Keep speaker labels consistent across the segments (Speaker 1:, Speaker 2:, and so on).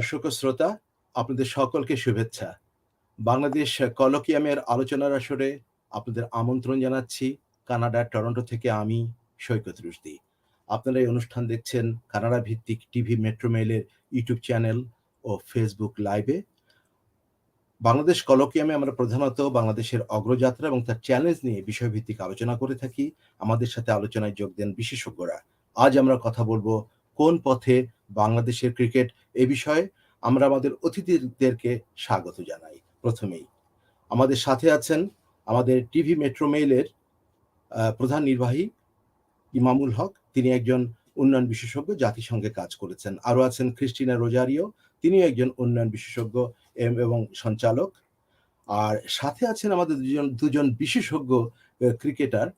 Speaker 1: দর্শক ও শ্রোতা, আপনাদের সকলকে শুভেচ্ছা। বাংলাদেশ কলোকিয়ামের আলোচনার আসরে আপনাদের আমন্ত্রণ জানাচ্ছি। কানাডার টরন্টো থেকে আমি সৈকত রুশদী। আপনারা এই অনুষ্ঠান দেখছেন কানাডা ভিত্তিক টিভি মেট্রো মেইলের ইউটিউব চ্যানেল ও ফেসবুক লাইভে। বাংলাদেশ কলোকিয়ামে আমরা প্রধানত বাংলাদেশের অগ্রযাত্রা এবং তার চ্যালেঞ্জ নিয়ে বিষয়ভিত্তিক আলোচনা করে থাকি। আমাদের সাথে আলোচনায় যোগ দেন বিশেষজ্ঞরা। আজ আমরা কথা বলবো কোন পথে বাংলাদেশের ক্রিকেট, এ বিষয়ে আমরা আমাদের অতিথিদেরকে স্বাগত জানাই। প্রথমেই আমাদের সাথে আছেন আমাদের টিভি মেট্রো মেইলের প্রধান নির্বাহী ইমামুল হক। তিনি একজন উন্নয়ন বিশেষজ্ঞ, জাতিসংঘে কাজ করেছেন। আরও আছেন ক্রিস্টিনা রোজারিও, তিনি একজন উন্নয়ন বিশেষজ্ঞ এবং সঞ্চালক। আর সাথে আছেন আমাদের দুজন বিশেষজ্ঞ ক্রিকেটার,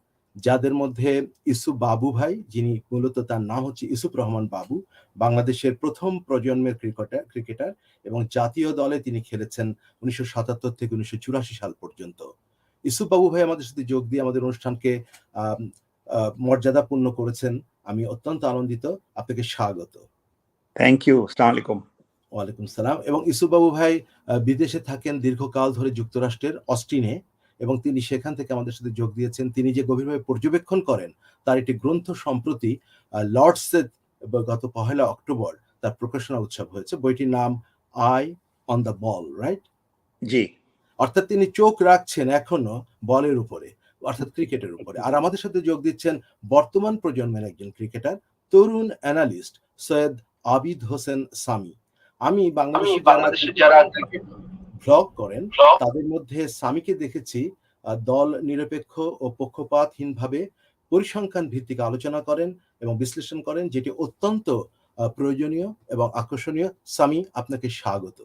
Speaker 1: যাদের মধ্যে ইউসুফ বাবু ভাই, যিনি মূলত তার নাম হচ্ছে ইউসুফ রহমান বাবু, বাংলাদেশের প্রথম প্রজন্মের ক্রিকেটার এবং জাতীয় দলে তিনি খেলেছেন 1977 থেকে 1984 সাল পর্যন্ত। ইউসুফ বাবু ভাই আমাদের সাথে যোগ দিয়ে আমাদের অনুষ্ঠানকে মর্যাদাপূর্ণ করেছেন। আমি অত্যন্ত আনন্দিত। আপনাকে স্বাগত।
Speaker 2: Thank you. আসসালামু আলাইকুম।
Speaker 1: ওয়ালাইকুম সালাম। এবং ইউসুফ বাবু ভাই বিদেশে থাকেন দীর্ঘকাল ধরে, যুক্তরাষ্ট্রের অস্টিনে, এবং তিনি সেখান থেকে আমাদের সাথে যোগ দিয়েছেন। তিনি যে গভীরভাবে পর্যবেক্ষণ করেন তার একটি গ্রন্থ সম্প্রতি লর্ডসে গত 1 অক্টোবর তার প্রকাশনা উৎসব হয়েছে। বইটির নাম I on the ball, right?
Speaker 2: জি।
Speaker 1: অর্থাৎ তিনি চোখ রাখছেন এখনো বলের উপরে, অর্থাৎ ক্রিকেটের উপরে। আর আমাদের সাথে যোগ দিচ্ছেন বর্তমান প্রজন্মের একজন ক্রিকেটার, তরুণ অ্যানালিস্ট সৈয়দ আবিদ হোসেন সামি। আমি বাংলাদেশে যারা ব্লগ করেন তাদের মধ্যে সামিকে দেখেছি দল নিরপেক্ষ ও পক্ষপাতহীনভাবে পরিসংখ্যান ভিত্তিক আলোচনা করেন এবং বিশ্লেষণ করেন, যেটি অত্যন্ত প্রয়োজনীয় এবং আকর্ষণীয়। সামি, আপনাকে স্বাগত।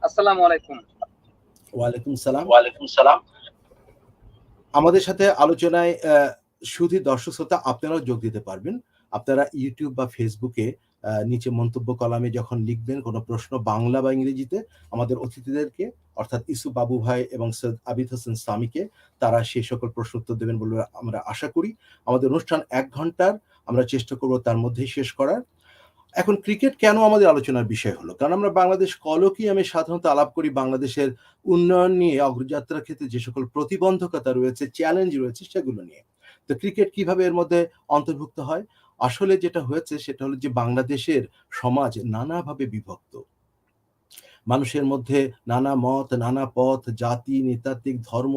Speaker 3: আসসালামু আলাইকুম।
Speaker 1: ওয়ালাইকুম সালাম।
Speaker 3: ওয়ালাইকুম সালাম।
Speaker 1: আমাদের সাথে আলোচনায় শুধু দর্শক শ্রোতা আপনারাও যোগ দিতে পারবেন। আপনারা ইউটিউব বা ফেসবুকে নিচে মন্তব্য কলামে যখন লিখবেন কোনো প্রশ্ন, বাংলা বা ইংরেজিতে, আমাদের অতিথিদেরকে অর্থাৎ ইউসুফ বাবু ভাই এবং সৈয়দ আবিদ হোসেন সামিকে, তারা সেই সকল প্রশ্ন উত্তর দেবেন বলে আমরা আশা করি। আমাদের অনুষ্ঠান 1 ঘন্টার, আমরা চেষ্টা করব তার মধ্যেই শেষ করার। এখন ক্রিকেট কেন আমাদের আলোচনার বিষয় হলো? কারণ আমরা বাংলাদেশ কলোকিয়ামে সাধারণত আলাপ করি বাংলাদেশের উন্নয়ন নিয়ে, অগ্রযাত্রার ক্ষেত্রে যে সকল প্রতিবন্ধকতা রয়েছে, চ্যালেঞ্জ রয়েছে, সেগুলো নিয়ে। তো ক্রিকেট কিভাবে এর মধ্যে অন্তর্ভুক্ত হয়? আসলে যেটা হয়েছে সেটা হলো যে বাংলাদেশের সমাজ নানাভাবে বিভক্ত। মানুষের মধ্যে নানা মত, নানা পথ, জাতি, নৃতাত্ত্বিক, ধর্ম,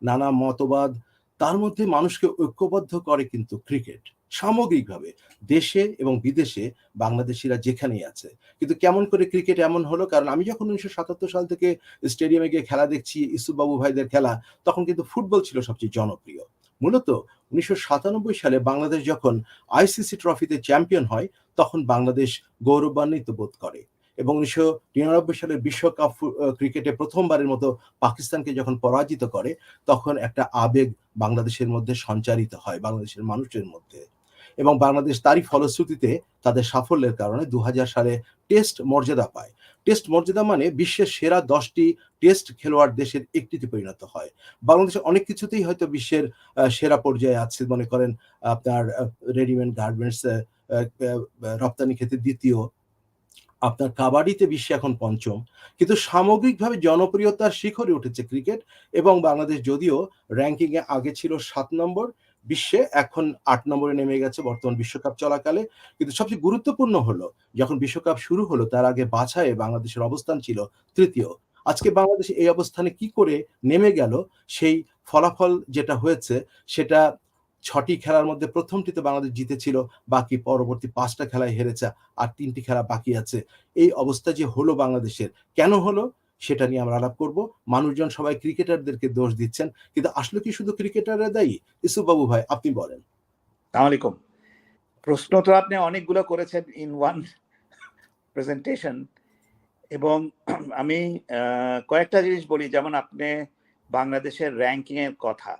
Speaker 1: নানা মতবাদ। তার মধ্যে মানুষকে ঐক্যবদ্ধ করে কিন্তু ক্রিকেট সামগ্রিকভাবে, দেশে এবং বিদেশে বাংলাদেশিরা যেখানেই আছে। কিন্তু কেমন করে ক্রিকেট এমন হলো? কারণ আমি যখন 1977 সাল থেকে স্টেডিয়ামে গিয়ে খেলা দেখছি, ইউসুফ বাবু ভাইদের খেলা, তখন কিন্তু ফুটবল ছিল সবচেয়ে জনপ্রিয়। মূলত 1997 সালে বাংলাদেশ যখন আইসিসি ট্রফিতে চ্যাম্পিয়ন হয়, তখন বাংলাদেশ গৌরবান্বিত বোধ করে। এবং 1999 সালের বিশ্বকাপ ক্রিকেটে প্রথমবারের মতো পাকিস্তানকে যখন পরাজিত করে, তখন একটা আবেগ বাংলাদেশের মধ্যে সঞ্চারিত হয়, বাংলাদেশের মানুষের মধ্যে। এবং বাংলাদেশ তারই ফলশ্রুতিতে তাদের সাফল্যের কারণে 2000 সালে টেস্ট মর্যাদা পায়। টেস্ট মর্যাদা মানে বিশ্বের সেরা 10টি টেস্ট খেলোয়াড় দেশের একটিতে পরিণত হয়। বাংলাদেশ অনেক কিছুতেই হয়তো বিশ্বের সেরা পর্যায়ে আছে। মনে করেন আপনার রেডিমেড গার্মেন্টস রপ্তানি ক্ষেত্রে দ্বিতীয়, আপনার কাবাডিতে বিশ্বে এখন 5ম। কিন্তু সামগ্রিকভাবে জনপ্রিয়তার শিখরে উঠেছে ক্রিকেট। এবং বাংলাদেশ যদিও র্যাঙ্কিংয়ে আগে ছিল 7 নম্বর বিশ্বে, এখন 8 নম্বরে নেমে গেছে বর্তমান বিশ্বকাপ চলাকালে। কিন্তু সবচেয়ে গুরুত্বপূর্ণ হলো, যখন বিশ্বকাপ শুরু হলো তার আগে বাছাইয়ে বাংলাদেশের অবস্থান ছিল 3য়। আজকে বাংলাদেশ এই অবস্থানে কি করে নেমে গেল? সেই ফলাফল যেটা হয়েছে সেটা 6টি খেলার মধ্যে প্রথমটিতে বাংলাদেশ জিতেছিল, বাকি পরবর্তী 5টা খেলায় হেরেছে, আর 3টি খেলা বাকি আছে। এই অবস্থা যে হলো বাংলাদেশের, কেন হলো সেটা নিয়ে আমরা আলাপ করব। মানুষজন সবাই ক্রিকেটারদেরকে দোষ দিচ্ছেন, কিন্তু আসলে কি শুধু ক্রিকেটাররা দায়ী? ইউসুফ বাবু ভাই, আপনি বলেন।
Speaker 2: আসসালামু আলাইকুম। প্রশ্ন তো আপনি অনেকগুলো করেছেন ইন ওয়ান প্রেজেন্টেশন, এবং আমি কয়েকটা জিনিস বলি। যেমন আপনি বাংলাদেশের র্যাঙ্কিং এর কথা,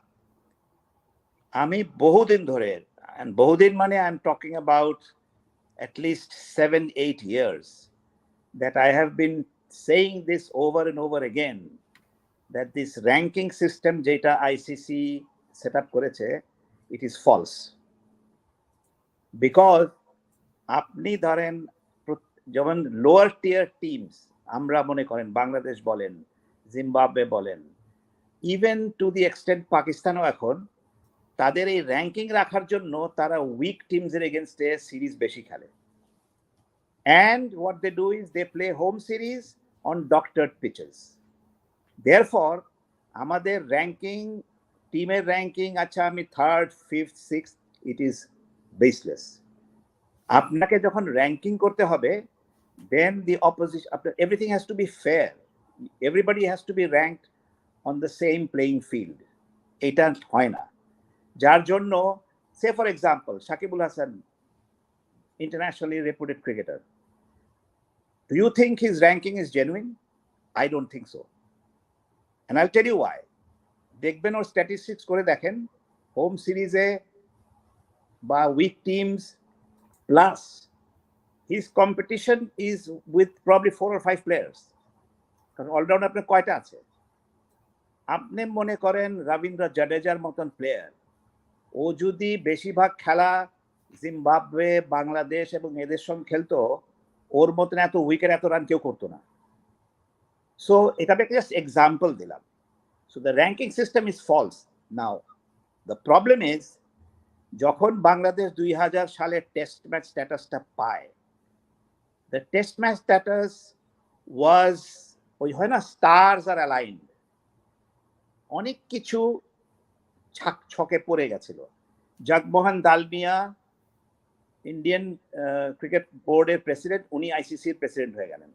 Speaker 2: আমি বহুদিন ধরে, বহুদিন মানে I am talking about at least 7-8 years, that I have been saying this over and over again, that this ranking system jeta ICC set up koreche, it is false. Because apni dharen যেমন lower টিয়ার teams, আমরা মনে করেন বাংলাদেশ বলেন, Zimbabwe বলেন, even to the extent পাকিস্তানও এখন তাদের এই ranking রাখার জন্য তারা উইক টিমসের এগেনস্টে সিরিজ বেশি খেলে। And what they do is they play home series on doctored pitches. Therefore, আমাদের র্যাঙ্কিং, টিমের র্যাঙ্কিং, আচ্ছা আমি third, fifth, sixth, it is baseless. আপনাকে যখন র্যাঙ্কিং করতে হবে, then the opposition, everything has to be fair, everybody has to be ranked on the same playing field. এটা হয় না, যার জন্য সে for example Shakibul Hasan, internationally reputed cricketer. Do you think his ranking is genuine? I don't think so. And I'll tell you why. দেখবেন ওর statistics করে দেখেন, home সিরিজে বা weak teams plus his competition is with probably 4 or 5 players. কারণ all round আপনার কয়টা আছে? আপনি মনে করেন রবীন্দ্র জাডেজার মতন প্লেয়ার, ও যদি বেশিরভাগ খেলা জিম্বাবুয়ে, বাংলাদেশ এবং এদের সঙ্গে খেলতো, ওর মতন এত উইকেট, এত রান কেউ করতো না। সো এটা আমি জাস্ট এক্সাম্পল দিলাম। So the ranking system is false. Now the problem is, যখন বাংলাদেশ 2000 সালে টেস্ট ম্যাচ স্ট্যাটাসটা পায়, the test match status was, ওই হয় না স্টারস আর অ্যালাইন্ড, অনেক কিছু ছকে পড়ে গেছিল। জগমোহন দালমিয়া ইন্ডিয়ান ক্রিকেট বোর্ডের প্রেসিডেন্ট, উনি আইসিসির প্রেসিডেন্ট হয়ে গেলেন।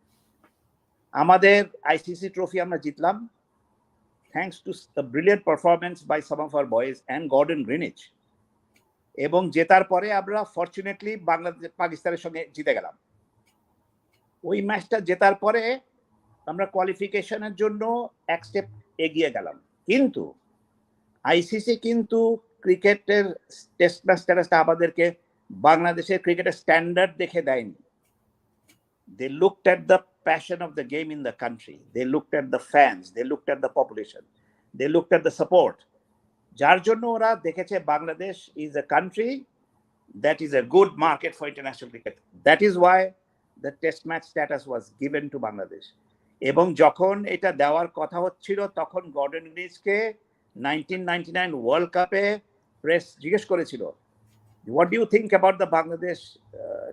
Speaker 2: আমাদের আইসিসি ট্রফি আমরা জিতলাম thanks to the brilliant performance by some of our boys and Gordon Greenidge. এবং জেতার পরে আমরা ফরচুনেটলি বাংলাদেশ পাকিস্তানের সঙ্গে জিতে গেলাম। ওই ম্যাচটা জেতার পরে আমরা কোয়ালিফিকেশনের জন্য এক স্টেপ এগিয়ে গেলাম। কিন্তু আইসিসি কিন্তু ক্রিকেটের টেস্ট ম্যাচ স্ট্যাটাসটা আমাদেরকে বাংলাদেশের ক্রিকেটের স্ট্যান্ডার্ড দেখে দেয়নি। They looked at the passion of the game in the country, they looked at the fans, they looked at the population, they looked at the support. যার জন্য ওরা দেখেছে Bangladesh is a country that is a good market for international cricket. That is why the test match status was given to Bangladesh. এবং যখন এটা দেওয়ার কথা হচ্ছিল, তখন গর্ডন গ্রিনিচকে 1999 ওয়ার্ল্ড কাপে প্রেস জিজ্ঞেস করেছিল, what do you think about the Bangladesh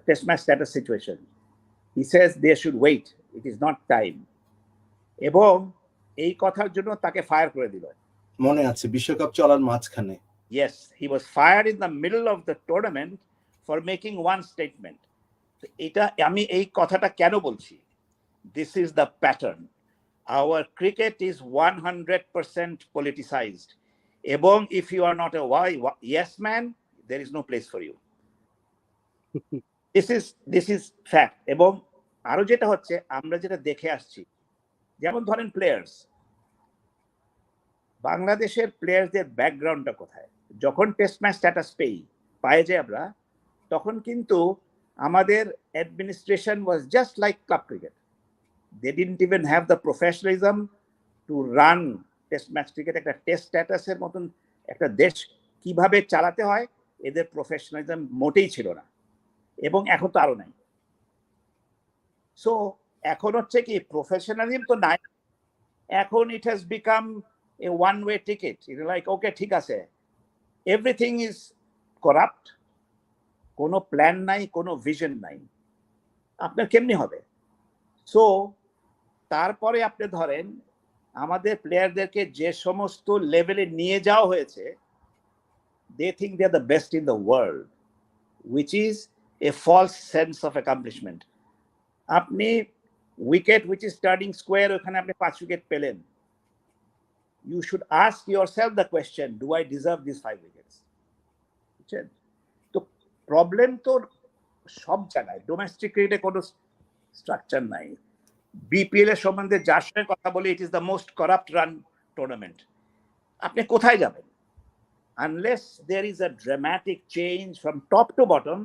Speaker 2: test match status situation? He says they should wait, it is not time. এবং এই কথার জন্য তাকে ফায়ার করে দিল।
Speaker 1: মনে আছে বিশ্বকাপ চলার মাঝখানে।
Speaker 2: Yes, he was fired in the middle of the tournament for making one statement. এটা আমি এই কথাটা কেন বলছি? This is the pattern. Our cricket is 100% politicized. এবং if you are not a yes man, there is no place for you. This is fact. এবং আরো যেটা হচ্ছে, আমরা যেটা দেখে আসছি, যেমন ধরেন প্লেয়ার্স, বাংলাদেশের প্লেয়ারদের ব্যাকগ্রাউন্ডটা কোথায়? যখন টেস্ট ম্যাচ স্ট্যাটাস পাই যে আমরা, তখন কিন্তু আমাদের administration was just like club cricket. They didn't even have the professionalism to run test match cricket. একটা টেস্ট স্ট্যাটাসের মতন একটা দেশ কিভাবে চালাতে হয়, এদের প্রফেশনালিজম মোটেই ছিল না, এবং এখন তো আরো নাই। সো এখন হচ্ছে কি, প্রফেশনালিজম তো নাই, এখন it has become a one way ticket. It like okay, ঠিক আছে, এভরিথিং ইজ করাপ্ট, কোনো প্ল্যান নাই, কোনো ভিশন নাই, আপনার কেমনি হবে? সো তারপরে আপনি ধরেন আমাদের প্লেয়ারদেরকে যে সমস্ত লেভেলে নিয়ে যাওয়া হয়েছে, they think they are the best in the world, which is a false sense of accomplishment. আপনি wicket which is starting square, ওখানে আপনি 5 উইকেট পেলেন, you should ask yourself the question, do I deserve these 5 wickets? বুঝছেন? তো problem তো সব জায়গায়। Domestic ক্রিকেটে কোনো স্ট্রাকচার নাই। বিপিএল এর সম্বন্ধে যার সঙ্গে কথা বলি, it is the most corrupt run tournament. আপনি কোথায় যাবেন? Unless there is a dramatic change from top to bottom,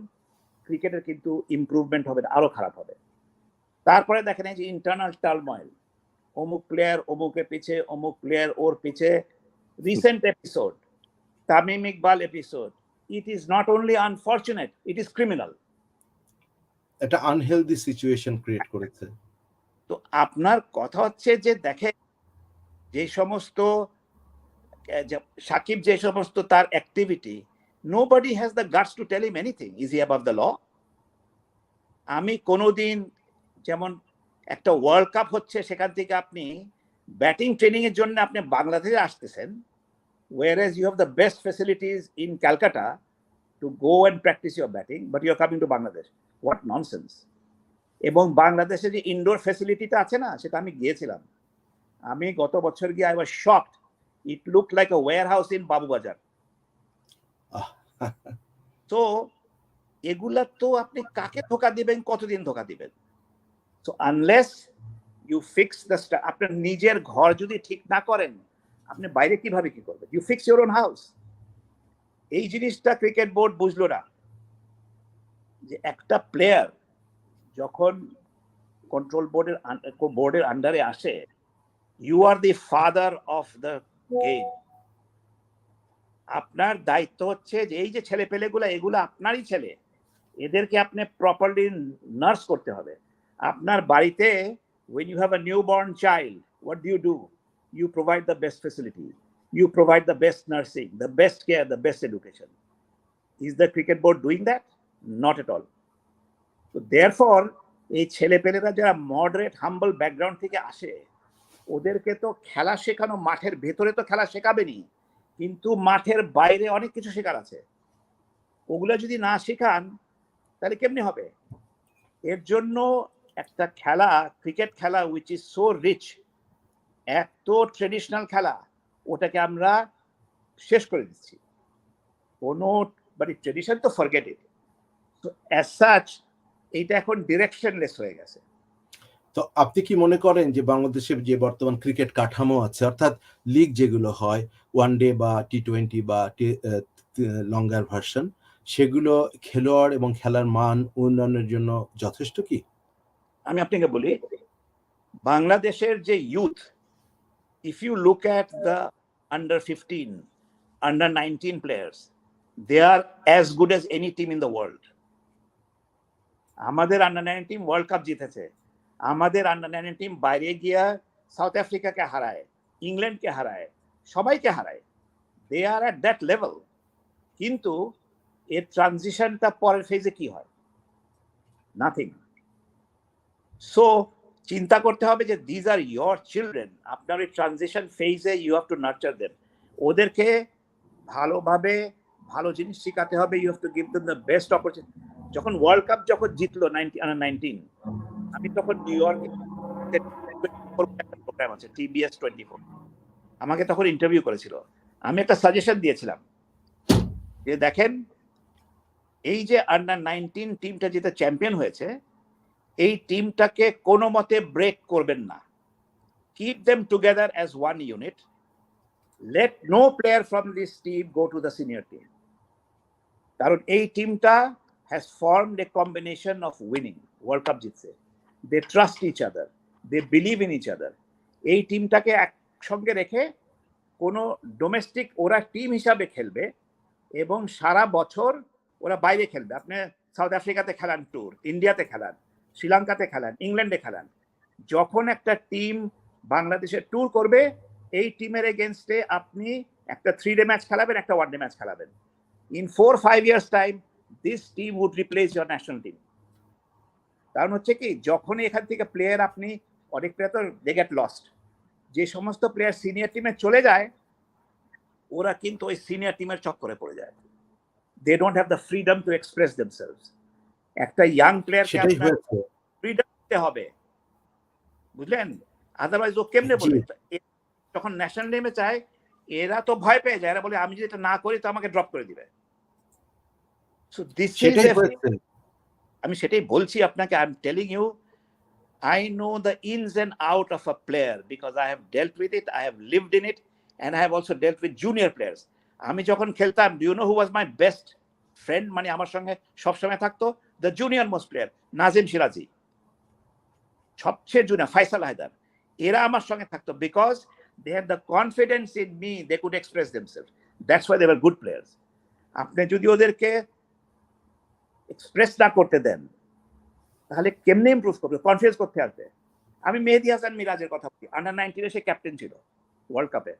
Speaker 2: ক্রিকেটের কিন্তু ইমপ্রুভমেন্ট হবে না, আরো খারাপ হবে। তারপরে দেখেন এই যে ইন্টারনাল টার্ময়েল, অমুক প্লেয়ার অমুকের পিছে, অমুক প্লেয়ার ওর পিছে। Recent episode, Tamim Iqbal episode, it is not only unfortunate, it is criminal.
Speaker 1: একটা আনহেলদি সিচুয়েশন ক্রিয়েট করেছে।
Speaker 2: তো আপনার কথা হচ্ছে যে দেখেন যে সমস্ত সাকিব যে সমস্ত তার activity, nobody has the guts to tell him anything, is he above the law? আমি কোনোদিন যেমন একটা ওয়ার্ল্ড কাপ হচ্ছে সেখান থেকে আপনি ব্যাটিং ট্রেনিং এর জন্য আপনি বাংলাদেশে আসতেছেন, whereas you have the best facilities in Calcutta to go and practice your batting, but you are coming to Bangladesh. What nonsense! এবং বাংলাদেশে যে ইনডোর ফ্যাসিলিটিটা আছে না, সেটা আমি গিয়েছিলাম, আমি গত বছর গিয়ে I was shocked, it look like a warehouse in Babubazar. তো এগুলা তো আপনি কাকে ধোকা দিবেন, কতদিন ধোকা দিবেন? So unless you fix the, আপনার নিজের ঘর যদি ঠিক না করেন, আপনি বাইরে কিভাবে কি করবেন? You fix your own house. এই জিনিসটা ক্রিকেট বোর্ড বুঝলো না, যে একটা প্লেয়ার যখন কন্ট্রোল বোর্ডের আন্ডারে আসে, you are the father of the game. আপনার দায়িত্ব হচ্ছে যে এই যে ছেলে পেলেগুলো, এগুলো আপনারই ছেলে, এদেরকে আপনি প্রপারলি নার্স করতে হবে। আপনার বাড়িতে when you have a newborn child, what do? You provide the best facility, you provide the best nursing, the best care, the best education. Is the cricket board doing that? Not at all. So therefore এই ছেলে পেলেরা যারা moderate হাম্বল background থেকে আসে, ওদেরকে তো খেলা শেখানো, মাঠের ভেতরে তো খেলা শেখাবেনি, কিন্তু মাঠের বাইরে অনেক কিছু শেখার আছে। ওগুলো যদি না শেখান তাহলে কেমনি হবে? এর জন্য একটা খেলা, ক্রিকেট খেলা উইচ ইজ সো রিচ, এত ট্রেডিশনাল খেলা, ওটাকে আমরা শেষ করে দিচ্ছি। কোনো মানে ট্রেডিশন তো ফরগেট ইট। তো অ্যাজ সাচ এইটা এখন ডিরেকশনলেস হয়ে গেছে।
Speaker 1: তো আপনি কি মনে করেন যে বাংলাদেশের যে বর্তমান ক্রিকেট কাঠামো আছে, অর্থাৎ লিগ যেগুলো হয়, ওয়ান ডে বা টি-20 বা লঙ্গার ভার্সন, সেগুলো খেলোয়াড় এবং খেলার মান উন্নয়নের জন্য যথেষ্ট কি?
Speaker 2: আমি আপনাকে বলি, বাংলাদেশের যে youth, if you look at the under 15, under 19 players, they are as good as any team in the world. আমাদের আন্ডার 19 ওয়ার্ল্ড কাপ জিতেছে, আমাদের আন্ডার 19 টিম বাইরে গিয়া সাউথ আফ্রিকাকে হারায়, ইংল্যান্ডকে হারায়, সবাইকে হারায়। দে আর অ্যাট দ্যাট লেভেল। কিন্তু এর ট্রানজিশনটা পরের ফেজে কি হয়? নাথিং। সো চিন্তা করতে হবে যে দিজ আর ইয়োর চিলড্রেন, আপনার এই ট্রানজিশন ফেজে you have to nurture them. ওদেরকে ভালোভাবে ভালো জিনিস শেখাতে হবে, you have to give them the best opportunity. যখন ওয়ার্ল্ড কাপ যখন জিতলো 19, আমি তখন নিউ ইয়র্কে প্রোগ্রাম আছে TBS 24, আমাকে তখন ইন্টারভিউ করেছিল। আমি একটা সাজেশন দিয়েছিলাম যে দেখেন, এই যে আন্ডার 19 টিমটা যেটা চ্যাম্পিয়ন হয়েছে, এই টিমটাকে কোনো মতে ব্রেক করবেন না, keep them together as one unit, let no player from this team go to the senior team. কারণ এই টিমটা has formed a combination of winning, world cup জিতছে, they trust each other, they believe in each other. এই টিমটাকে একসঙ্গে রেখে কোনো domestic ওরা টিম হিসাবে খেলবে এবং সারা বছর ওরা বাইরে খেলবে। আপনি সাউথ আফ্রিকাতে খেলান ট্যুর, ইন্ডিয়াতে খেলান, শ্রীলঙ্কাতে খেলান, ইংল্যান্ডে খেলান। যখন একটা টিম বাংলাদেশে ট্যুর করবে, এই টিমের এগেনস্টে আপনি একটা 3 ডে ম্যাচ খেলাবেন, একটা 1 ডে ম্যাচ খেলাবেন। In 4-5 years time this team would replace your national team. কারণ হচ্ছে কি, যখনই এখান থেকে প্লেয়ার, আপনি অনেক প্লেয়ার তো দে গেট লস্ট, যে সমস্ত প্লেয়ার সিনিয়র টিমে চলে যায়, ওরা কিন্তু ওই সিনিয়র টিমের চক্করে পড়ে যায়। They don't have the freedom to express themselves. একটা ইয়াং প্লেয়ারকে আপনার ফ্রিডম দিতে হবে, বুঝলেন? আদারওয়াইজ ও কেমনে বলবে? যখন ন্যাশনাল টিমে চায়, এরা তো ভয় পেয়ে যায়, এরা বলে আমি যদি এটা না করি তো আমাকে ড্রপ করে দিবে। সো দিস ইজ, আমি সেটাই বলছি আপনাকে। I am telling you, I know the ins and out of a player because I have dealt with it, I have lived in it, and I have also dealt with junior players. আমি যখন খেলতাম, do you know who was my best friend? মানে আমার সঙ্গে সবসময় থাকতো, the junior most player, Nazim সিরাজি, সবচেয়ে junior Faisal Haider, এরা আমার সঙ্গে থাকতো because they had the confidence in me, they could express themselves. That's why they were good players. আপনি যদি ওদেরকে এক্সপ্রেস না করতে দেন, তাহলে কেমনে ইমপ্রুভ করবে, কনফিডেন্স করতে আসবে? আমি মেহেদী হাসান মিরাজের কথা বলি, আন্ডার 19 সে ক্যাপ্টেন ছিল ওয়ার্ল্ড কাপে।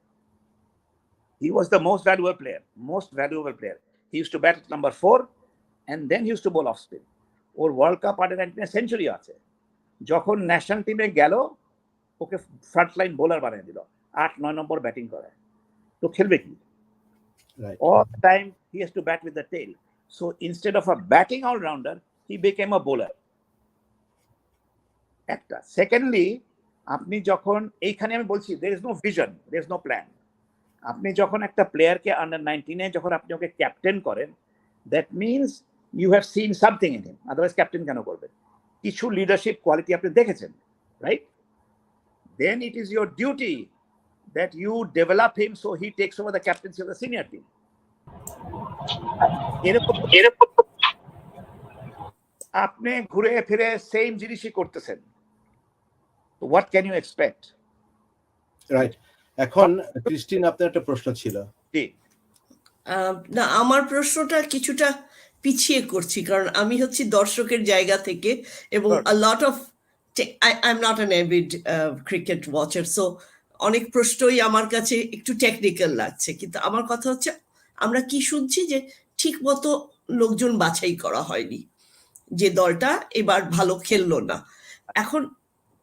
Speaker 2: He was the most valuable player. He use to bat number 4 and then he used to bowl off spin. ওর ওয়ার্ল্ড কাপ আন্ডার 19 সেঞ্চুরি আছে। যখন ন্যাশনাল টিমে গেল ওকে ফ্রন্ট লাইন বোলার বানিয়ে দিল, 8-9 নম্বর ব্যাটিং করে, তো খেলবে কি? All the time he has to bat with the tail. So instead of a batting all-rounder, he became a bowler. একটা সেকেন্ডলি, আপনি যখন এইখানে আমি বলছি there is no vision, there is no plan. আপনি যখন একটা প্লেয়ারকে আন্ডার 19 যখন আপনি ওকে ক্যাপ্টেন করেন, that means you have seen something in him. Otherwise captain কেন করবেন? কিছু লিডারশিপ কোয়ালিটি আপনি দেখেছেন, right? Then it is your duty that you develop him so he takes over the captaincy of the senior team. এরকম আপনি ঘুরে ফিরে same জিনিসই করতেছেন। What can you expect?
Speaker 1: Right. এখন ক্রিস্টিন, আপনার একটা প্রশ্ন ছিল।
Speaker 2: জি,
Speaker 4: না, আমার প্রশ্নটা কিছুটা পিছিয়ে করছি, কারণ আমি হচ্ছি দর্শকের জায়গা থেকে, এবং
Speaker 2: Sure.
Speaker 4: a lot of I'm not an avid cricket watcher, so অনেক প্রশ্নই আমার কাছে একটু টেকনিক্যাল লাগছে। কিন্তু আমার কথা হচ্ছে, আমরা কি শুনছি যে ঠিক মতো লোকজন বাছাই করা হয়নি, যে দলটা এবার ভালো খেললো না। এখন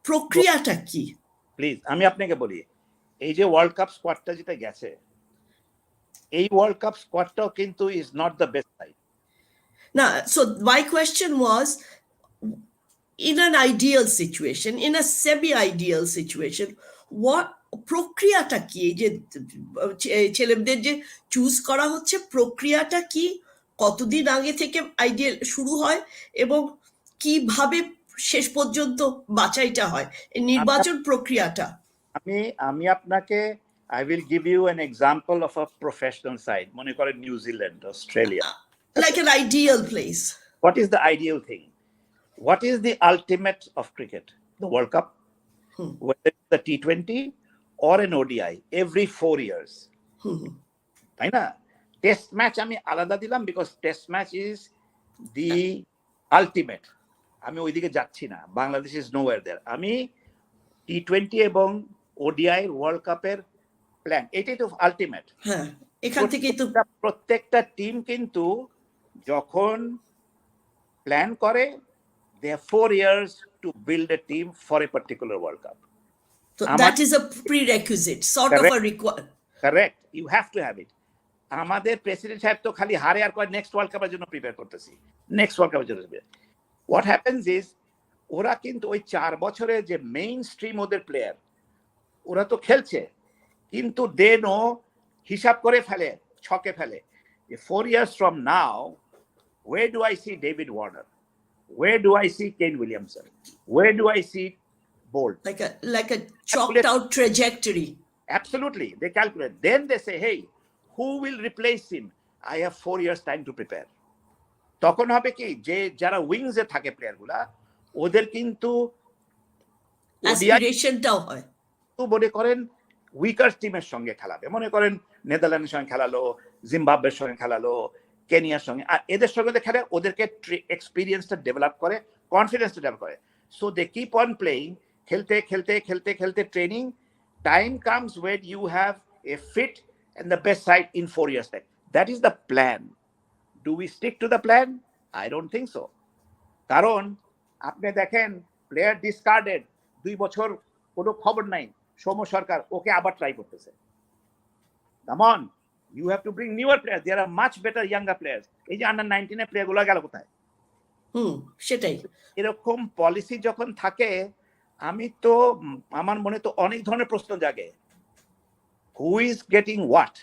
Speaker 4: প্রক্রিয়াটা কি?
Speaker 2: প্লিজ আমি আপনাকে বলি, এই যে ওয়ার্ল্ড কাপ স্কোয়াডটা যেটা গেছে, এই ওয়ার্ল্ড কাপ স্কোয়াডটাও কিন্তু is not the best side.
Speaker 4: না, so my question was, in an ideal situation, in a semi-ideal situation, what প্রক্রিয়াটা কি? এই যে ছেলেদের যে চুজ করা হচ্ছে, প্রক্রিয়াটা কি? কতদিন আগে থেকে আইডিয়াল শুরু হয় এবং কিভাবে শেষ পর্যন্ত বাছাইটা হয়, এই নির্বাচন প্রক্রিয়াটা?
Speaker 2: আমি আপনাকে I will give you an example of a professional side. মনে করেন New Zealand, Australia,
Speaker 4: like an ideal place.
Speaker 2: What is the ideal thing? What is the ultimate of cricket? The World Cup, whether it's the T20 or an ODI, every 4 years. তাই না? Test match আমি আলাদা দিলাম, because test match is the ultimate. আমি ওইদিকে যাচ্ছি না, Bangladesh is nowhere দেয়ার। আমি T20 এবং ODI ওয়ার্ল্ড কাপের প্ল্যান, এটাই তো আলটিমেট।
Speaker 4: হ্যাঁ, এখান থেকেই তো
Speaker 2: প্রত্যেকটা টিম কিন্তু যখন প্ল্যান করে, they have 4 years to build a team for a particular World Cup.
Speaker 4: So that is a prerequisite, sort of a requirement.
Speaker 2: Correct, you have to have it. আমাদের প্রেসিডেন্ট সাহেব তো খালি হারে আর কয় নেক্সট ওয়ার্ল্ড কাপের জন্য prepare করতেছি, next world কাপের জন্য। হোয়াট হ্যাপেন্স ইজ, ওরা কিন্তু ওই 4 বছরে যে মেইন স্ট্রিম ওদের প্লেয়ার, ওরা তো খেলছে, কিন্তু দে নো, হিসাব করে ফেলে, ছকে ফেলে, 4 years from now, where do I see David Warner? Where do I see Kane Williamson? Where do I see Bolt?
Speaker 4: Like a chalked out trajectory.
Speaker 2: Absolutely, they calculate. Then they say, hey, who will replace him? I have 4 years time to prepare. তখন হবে কি, যে যারা wings এ থাকে player গুলা, ওদের কিন্তু
Speaker 4: অ্যাসপিরেশনটাও হয়,
Speaker 2: তো মনে করেন উইকার টিমের সঙ্গে খেলাবে, মনে করেন নেদারল্যান্ডের সঙ্গে খেলালো, জিম্বাবুয়ের সঙ্গে খেলালো, কেনিয়ার সঙ্গে, আর এদের সঙ্গে খেলে ওদেরকে এক্সপিরিয়েন্সটা ডেভেলপ করে, কনফিডেন্সটা ডেভেলপ করে। So they keep on playing, খেলতে খেলতে খেলতে খেলতে training, time comes when you have a fit and the best side in 4 years time. That is the plan. Do we stick to the plan? I don't think so. কারণ আপনি দেখেন, player discarded, 2 বছর কোনো খবর নাই, সৌম্য সরকার ওকে আবার try করতেছে। Come on, you have to bring newer players. There are much better younger players. এই যে আন্ডার 19 এর প্লেয়ারগুলো গেল কোথায়?
Speaker 4: সেটাই।
Speaker 2: এরকম পলিসি যখন থাকে, আমি তো, আমার মনে তো অনেক ধরনের প্রশ্ন জাগে। Who is getting what?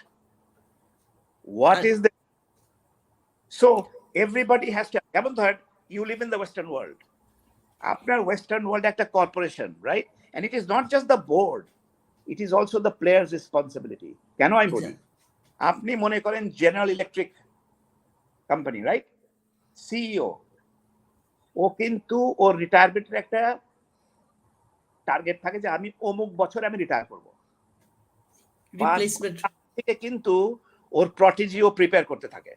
Speaker 2: What is the... So everybody has to... যেমন ধরেন, you live in the Western world. আপনার Western world একটা corporation, right? And it is not just the board. It is also the player's responsibility. কেন আমি বলি? আপনি মনে করেন general electric company, right? CEO, ও কিন্তু ওর রিটায়ারমেন্টের একটা টার্গেট থাকে যে আমি অমুক বছরে আমি রিটায়ার করবো।
Speaker 4: রিপ্লেসমেন্ট
Speaker 2: থেকে কিন্তু ওর প্রটেজিও প্রিপেয়ার করতে থাকে,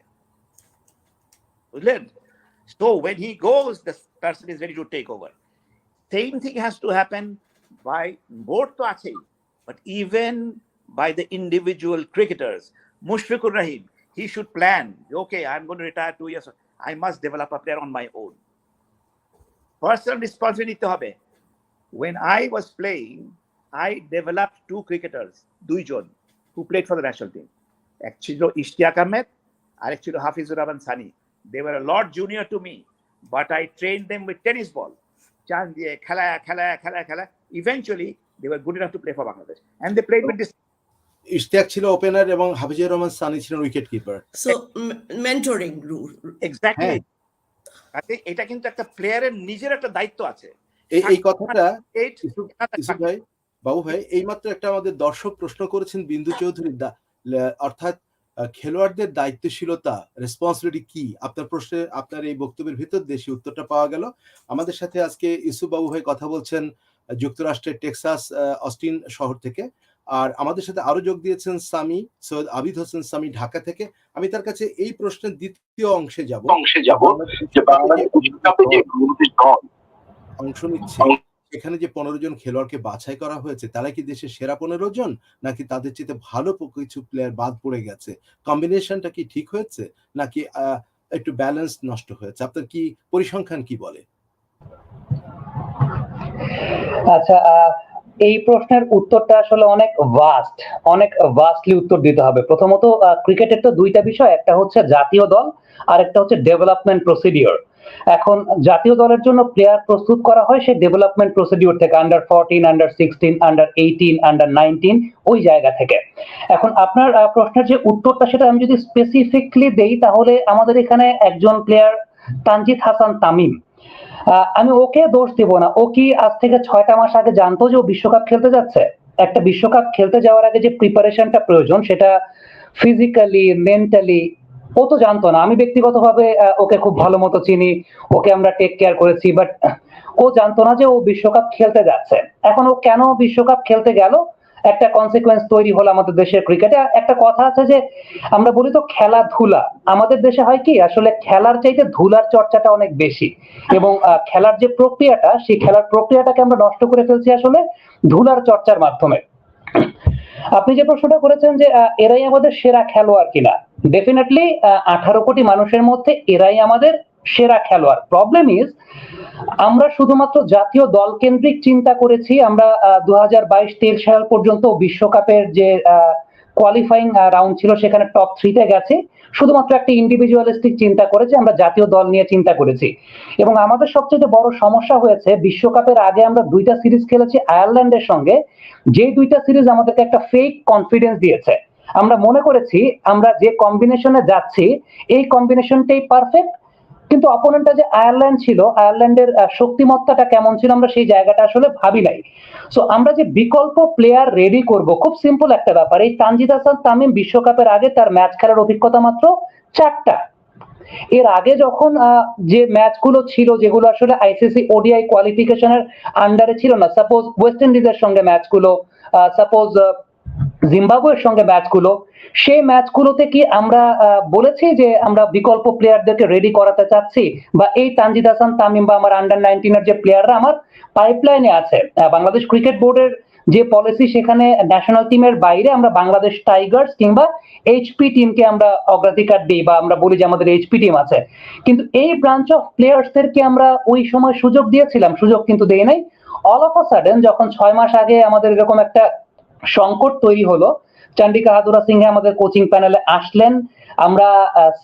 Speaker 2: বুঝলেন? So when he goes, the person is ready to take over. Same thing has to happen by board to achei, but even by the individual cricketers. Mushfiqur Rahim, he should plan, okay, I'm going to retire 2 years, I must develop a player on my own. Personal responsibility hobe. When I was playing, I developed 2 cricketers, 2 John, who played for the national team. Ek chilo Ishtiaq Ahmed, আর এক ছিল Hafizur Rahman Sani. They were a lot junior to me, but I trained them with tennis ball. Chan diye khala. Eventually, they were good enough to play for Bangladesh, and they played with this.
Speaker 1: Ishtiaq ছিল opener এবং হাফিজুর রহমান সানি ছিলেন wicket keeper.
Speaker 4: So mentoring rule.
Speaker 2: Exactly. এটা কিন্তু একটা প্লেয়ারের নিজের একটা দায়িত্ব আছে।
Speaker 1: এই কথাটা ইসু ভাই, বাবু ভাই, এইমাত্র একটা আমাদের দর্শক প্রশ্ন করেছেন বিন্দু চৌধুরী, অর্থাৎ খেলোয়াড়দের দায়িত্বশীলতা, রেসপন্সিবিলিটি কি? আপনার প্রশ্নে, আপনার এই বক্তব্যের ভিতর দেশি উত্তরটা পাওয়া গেল। আমাদের সাথে আজকে ইসু বাবু ভাই কথা বলছেন যুক্তরাষ্ট্রের টেক্সাস অস্টিন শহর থেকে। আর আমাদের সাথে আরো যোগ দিয়েছেন সামি, সৈয়দ আবিদ হোসেন সামি ঢাকা থেকে। আমি তার কাছে এই প্রশ্নের দ্বিতীয় অংশে যাব যে বাংলাদেশ বিশ্বকাপে যে অংশ নিচ্ছে, এখানে যে 15 জন খেলোয়াড়কে বাছাই করা হয়েছে, তারা কি দেশের সেরা 15 জন, নাকি তাদের চেয়ে ভালো কিছু প্লেয়ার বাদ পড়ে গেছে? কম্বিনেশনটা কি ঠিক হয়েছে, নাকি একটু ব্যালেন্স নষ্ট হয়েছে? আপনার কি পরিসংখ্যান কি বলে?
Speaker 5: আচ্ছা, এই প্রশ্নের উত্তরটা আসলে অনেক ভাস্টলি উত্তর দিতে হবে। প্রথমত, ক্রিকেটের তো 2টা বিষয়, একটা হচ্ছে জাতীয় দল আর একটা হচ্ছে ডেভেলপমেন্ট প্রসিডিওর। এখন জাতীয় দলের জন্য প্লেয়ার প্রস্তুত করা হয় সেই ডেভেলপমেন্ট প্রসিডিওর থেকে, আন্ডার 14, আন্ডার 16, আন্ডার 18, আন্ডার 19, ওই জায়গা থেকে। এখন আপনার প্রশ্নের যে উত্তরটা, সেটা আমি যদি স্পেসিফিকলি দেই, তাহলে আমাদের এখানে একজন প্লেয়ার তানজিদ হাসান তামিম, আমি ওকে দোষ দিব না। ও কি আজ থেকে 6টা মাস আগে জানতো যে ও বিশ্বকাপ খেলতে যাচ্ছে? একটা বিশ্বকাপ খেলতে যাওয়ার আগে যে প্রিপারেশনটা প্রয়োজন, সেটা ফিজিক্যালি, মেন্টালি, ও তো জানতো না। আমি ব্যক্তিগতভাবে ওকে খুব ভালো মতো চিনি, ওকে আমরা টেক কেয়ার করেছি, বাট ও জানতো না যে ও বিশ্বকাপ খেলতে যাচ্ছে। এখন ও কেন বিশ্বকাপ খেলতে গেল, একটা কনসিকুয়েন্স তৈরি হলো আমাদের দেশের ক্রিকেটে। একটা কথা আছে যে আমরা বলি তো খেলাধুলা, আমাদের দেশে হয় কি, আসলে খেলার চাইতে ধুলার চর্চাটা অনেক বেশি, এবং খেলার যে প্রক্রিয়াটা, সেই খেলার প্রক্রিয়াটাকে আমরা নষ্ট করে ফেলছি আসলে ধুলার চর্চার মাধ্যমে। আপনি যে প্রশ্নটা করেছেন যে এরাই আমাদের সেরা খেলোয়াড় কিনা, ডেফিনেটলি 18 কোটি মানুষের মধ্যে এরাই আমাদের সেরা খেলোয়াড়। প্রবলেম ইজ, আমরা শুধুমাত্র জাতীয় দল কেন্দ্রিক চিন্তা করেছি। আমরা 2022-23 সাল পর্যন্ত বিশ্বকাপের যে কোয়ালিফাইং রাউন্ড ছিল, সেখানে টপ 3-তে গেছে, শুধুমাত্র একটা ইন্ডিভিজুয়ালিস্টিক চিন্তা করেছি, আমরা জাতীয় দল নিয়ে চিন্তা করেছি। এবং আমাদের সবচেয়ে বড় সমস্যা হয়েছে, বিশ্বকাপের আগে আমরা 2টা সিরিজ খেলেছি আয়ারল্যান্ডের সঙ্গে, যে 2টা সিরিজ আমাদেরকে একটা ফেক কনফিডেন্স দিয়েছে। আমরা মনে করেছি আমরা যে কম্বিনেশনে যাচ্ছি, এই কম্বিনেশনটাই পারফেক্ট, কিন্তু অপোনেন্টটা যে আয়ারল্যান্ড ছিল, আয়ারল্যান্ডের শক্তিমত্তাটা কেমন ছিল, আমরা সেই জায়গাটা আসলে ভাবি নাই। সো আমরা যে বিকল্প প্লেয়ার রেডি করব, খুব সিম্পল একটা ব্যাপার। এই তানজিদ হাসান তামিম বিশ্বকাপের আগে তার ম্যাচ খেলার অভিজ্ঞতা মাত্র 4টা। এর আগে যখন যে ম্যাচগুলো ছিল, যেগুলো আসলে আইসিসি ওডিআই কোয়ালিফিকেশনের আন্ডারে ছিল না, সাপোজ ওয়েস্ট ইন্ডিজের সঙ্গে ম্যাচগুলো, সাপোজ জিম্বাবুয়ের সঙ্গে ম্যাচগুলো, সেই ম্যাচগুলোতে কি আমরা বলেছি যে আমরা বিকল্প প্লেয়ারদেরকে রেডি করাতে চাচ্ছি, বা এই তানজিদ হাসান তামিম বা আমার আন্ডার 19 এর যে প্লেয়াররা আমার পাইপলাইনে আছে, বাংলাদেশ ক্রিকেট বোর্ডের যে পলিসি, সেখানে ন্যাশনাল টিমের বাইরে আমরা বাংলাদেশ টাইগার্স কিংবা এইচপি টিমকে আমরা অগ্রাধিকার দিই, বা আমরা বলি যে আমাদের এইচপি টিম আছে, কিন্তু এই ব্রাঞ্চ অফ প্লেয়ার্সদেরকে আমরা ওই সময় সুযোগ দিয়েছিলাম? সুযোগ কিন্তু দেই নাই। অল অফ আ সাডেন যখন 6 মাস আগে আমাদের এরকম একটা সংকট তৈরি হলো, চন্ডিকা হাদুরা সিংহে আমাদের কোচিং প্যানেলে আসলেন, আমরা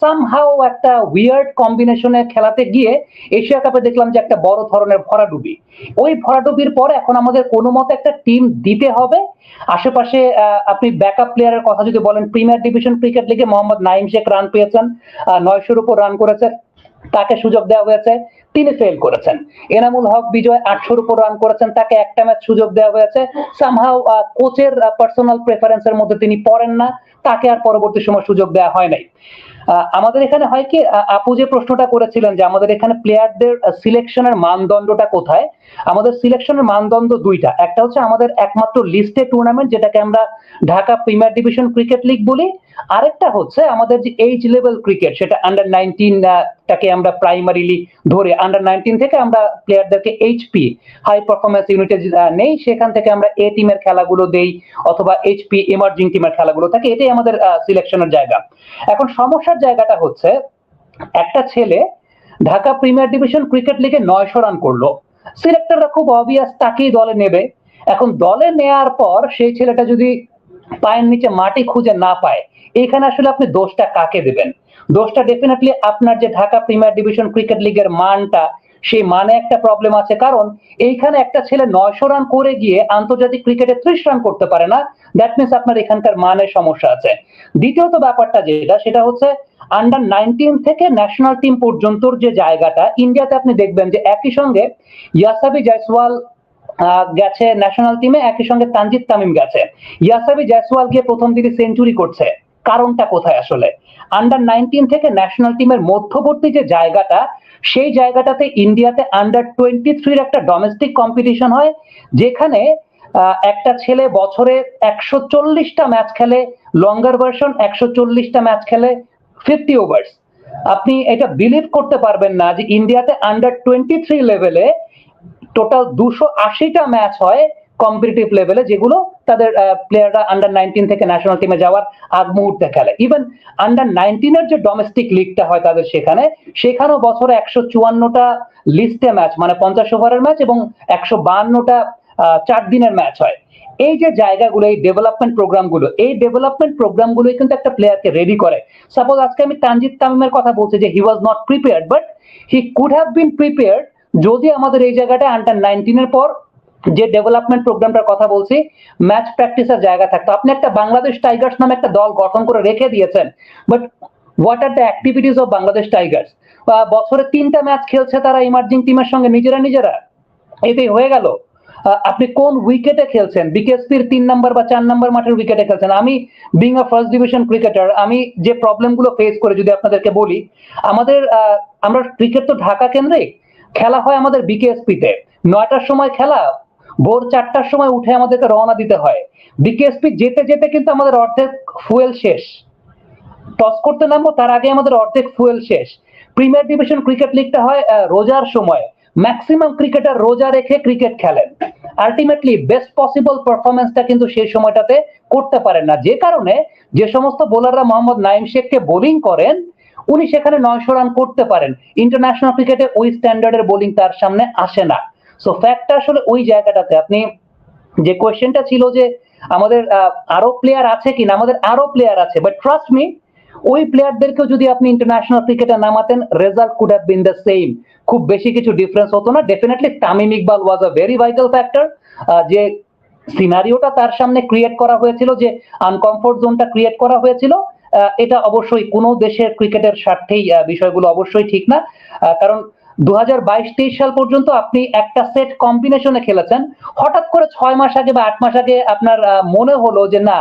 Speaker 5: সামহাও একটা উইয়ার্ড কম্বিনেশনে খেলাতে গিয়ে এশিয়া কাপে দেখলাম যে একটা বড় ধরনের ভরাডুবি। ওই ভরাডুবির পর এখন আমাদের কোনো মতে একটা টিম দিতে হবে। আশেপাশে আপনি ব্যাকআপ প্লেয়ারের কথা যদি বলেন, প্রিমিয়ার ডিভিশন ক্রিকেট লিগে মোহাম্মদ নাইম শেখ রান পেয়েছেন, 900-র উপর রান করেছে, তাকে সুযোগ দেওয়া হয়েছে, তিনি ফেল করেছেন। এনামুল হক বিজয় 800-র উপর রান করেছেন, তাকে একটা ম্যাচ সুযোগ দেওয়া হয়েছে, সামহাও কোচের পার্সোনাল প্রেফারেন্সের মধ্যে তিনি পড়েন না, তাকে আর পরবর্তী সময় সুযোগ দেওয়া হয় নাই। আমাদের এখানে হয় কি, আপু যে প্রশ্নটা করেছিলেন যে আমাদের এখানে প্লেয়ারদের সিলেকশনের মানদণ্ডটা কোথায়, আমাদের সিলেকশনের মানদণ্ড দুইটা। একটা হচ্ছে আমাদের একমাত্র লিস্টে টুর্নামেন্ট, যেটাকে আমরা Dhaka premier division cricket league বলি। আরেকটা হচ্ছে আমাদের যে এইজ লেভেল ক্রিকেট, সেটা আন্ডার 19 টাকে আমরা প্রাইমারিলি ধরে আন্ডার 19 থেকে আমরা প্লেয়ারদেরকে এইচপি হাই পারফরমেন্স ইউনিটে নেই, সেখান থেকে আমরা এ টিমের খেলাগুলো দেই অথবা এইচপি এমার্জিং টিমের খেলাগুলো থাকে। এটাই আমাদের সিলেকশনের জায়গা। এখন সমস্যার জায়গাটা হচ্ছে, একটা ছেলে ঢাকা প্রিমিয়ার ডিভিশন ক্রিকেট লিগে 900 রান করলো, সিলেক্টররা খুব অবভিয়াস তাকেই দলে নেবে। এখন দলে নেয়ার পর সেই ছেলেটা যদি পায়ের নিচে মাটি খুঁজে না পায়, এখানে আসলে আপনি দোষটা কাকে দেবেন? দোষটা ডেফিনেটলি আপনার যে ঢাকা প্রিমিয়ার ডিভিশন ক্রিকেট লিগের মানটা, সেই মানে একটা প্রবলেম আছে। কারণ এইখানে একটা ছেলে 900 রান করে গিয়ে আন্তর্জাতিক ক্রিকেটে 30 রান করতে পারে না, দ্যাট মিনস আপনার এখানকার মানের সমস্যা আছে। দ্বিতীয়ত ব্যাপারটা যেটা, সেটা হচ্ছে আন্ডার 19 থেকে ন্যাশনাল টিম পর্যন্ত যে জায়গাটা, ইন্ডিয়াতে আপনি দেখবেন যে একই সঙ্গে ইয়াসাবি জয়সওয়াল গেছে ন্যাশনাল টিমে, একই সঙ্গে তানজিদ তামিম গেছে। ইয়াসাবি জয়সওয়াল গিয়ে প্রথম দিকে সেঞ্চুরি করছে, কারণটা কোথায়? আসলে আন্ডার 19 থেকে ন্যাশনাল টিমের মধ্যবর্তী যে জায়গাটা, সেই জায়গাটাতে ইন্ডিয়াতে আন্ডার 23 একটা ডোমেস্টিক কম্পিটিশন হয়, যেখানে একটা ছেলে বছরে 140টা ম্যাচ খেলে, লঙ্গার ভার্সন 140টা ম্যাচ খেলে 50 ওভার্স। আপনি এটা বিলিভ করতে পারবেন না যে ইন্ডিয়াতে আন্ডার 23 লেভেলে টোটাল 280টা ম্যাচ হয় কম্পিটিটিভ লেভেলে, যেগুলো তাদের প্লেয়াররা আন্ডার 19 থেকে ন্যাশনাল টিমে যাওয়ার আগ মুহূর্তে খেলে। ইভেন আন্ডার 19 এর যে ডোমেস্টিক লিগটা হয় তাদের, সেখানেও বছরে 154টা লিস্টে ম্যাচ, মানে 50 ওভারের ম্যাচ, এবং 152টা 4 দিনের ম্যাচ হয়। এই যে জায়গাগুলো, এই ডেভেলপমেন্ট প্রোগ্রামগুলোই কিন্তু একটা প্লেয়ারকে রেডি করে। সাপোজ আজকে আমি তানজিদ তামিমের কথা বলছি যে he was not prepared, but he could have been prepared যদি আমাদের এই জায়গাটা আন্ডার 19 এর পর যে ডেভেলপমেন্ট প্রোগ্রামটার কথা বলছি, ম্যাচ প্র্যাকটিসের জায়গা থাকতো। আপনি একটা বাংলাদেশ টাইগার্স নামে একটা দল গঠন করে রেখে দিয়েছেন, but what are the activities of Bangladesh Tigers? বছরে 3টা ম্যাচ খেলছে তারা ইমার্জিং টিমের সঙ্গে নিজেরা, এটাই হয়ে গেল। আপনি কোন উইকেটে খেলছেন? বিকেএসপির 3 নাম্বার বা 4 নাম্বার মাঠের উইকেটে খেলছেন। আমি being a first division cricketer, আমি যে প্রবলেমগুলো ফেস করে যদি আপনাদেরকে বলি, আমরা ক্রিকেট তো ঢাকা কেন্দ্রিক, খেলা হয় আমাদের বিকেএসপিতে 9টার সময় খেলা, ভোর 4টার সময় উঠে আমাদেরকে রওনা দিতে হয়। বিকেএসপি যেতে যেতে কিন্তু আমাদের অর্ধেক ফুয়েল শেষ, টস করতে নামবো তার আগে আমাদের অর্ধেক ফুয়েল শেষ। প্রিমিয়ার ডিভিশন ক্রিকেট লিগটা হয় রোজার সময়, ম্যাক্সিমাম ক্রিকেটার রোজা রেখে ক্রিকেট খেলেন, আলটিমেটলি বেস্ট পসিবল পারফরমেন্সটা কিন্তু সেই সময়টাতে করতে পারেন না, যে কারণে যে সমস্ত বোলাররা মোহাম্মদ নাইম শেখকে বোলিং করেন, উনি সেখানে 900 রান করতে পারেন। ইন্টারন্যাশনাল ক্রিকেটে ওই স্ট্যান্ডার্ডের বোলিং তার সামনে আসে না। সো ফ্যাক্টটা আসলে ওই জায়গাটাতে। আপনি যে কোয়েশ্চেনটা ছিল যে আমাদের আরো প্লেয়ার আছে কিনা, আমাদের আরো প্লেয়ার আছে, বাট ট্রাস্ট মি, ওই প্লেয়ারদেরকেও যদি আপনি ইন্টারন্যাশনাল ক্রিকেটে নামাতেন, result could have been the same, খুব বেশি কিছু ডিফারেন্স হতো না। Definitely Tamim Iqbal was a very vital factor. যে সিনারিওটা তার সামনে ক্রিয়েট করা হয়েছিল, যে আনকমফোর্ট জোনটা ক্রিয়েট করা হয়েছিল, এটা অবশ্যই কোনো দেশের ক্রিকেটের স্বার্থেই বিষয়গুলো অবশ্যই ঠিক না। কারণ 2022-23 সাল পর্যন্ত আপনি একটা সেট কম্বিনেশনে খেলেছেন, হঠাৎ করে 6 মাস আগে বা 8 মাস আগে আপনার মনে হলো যে না,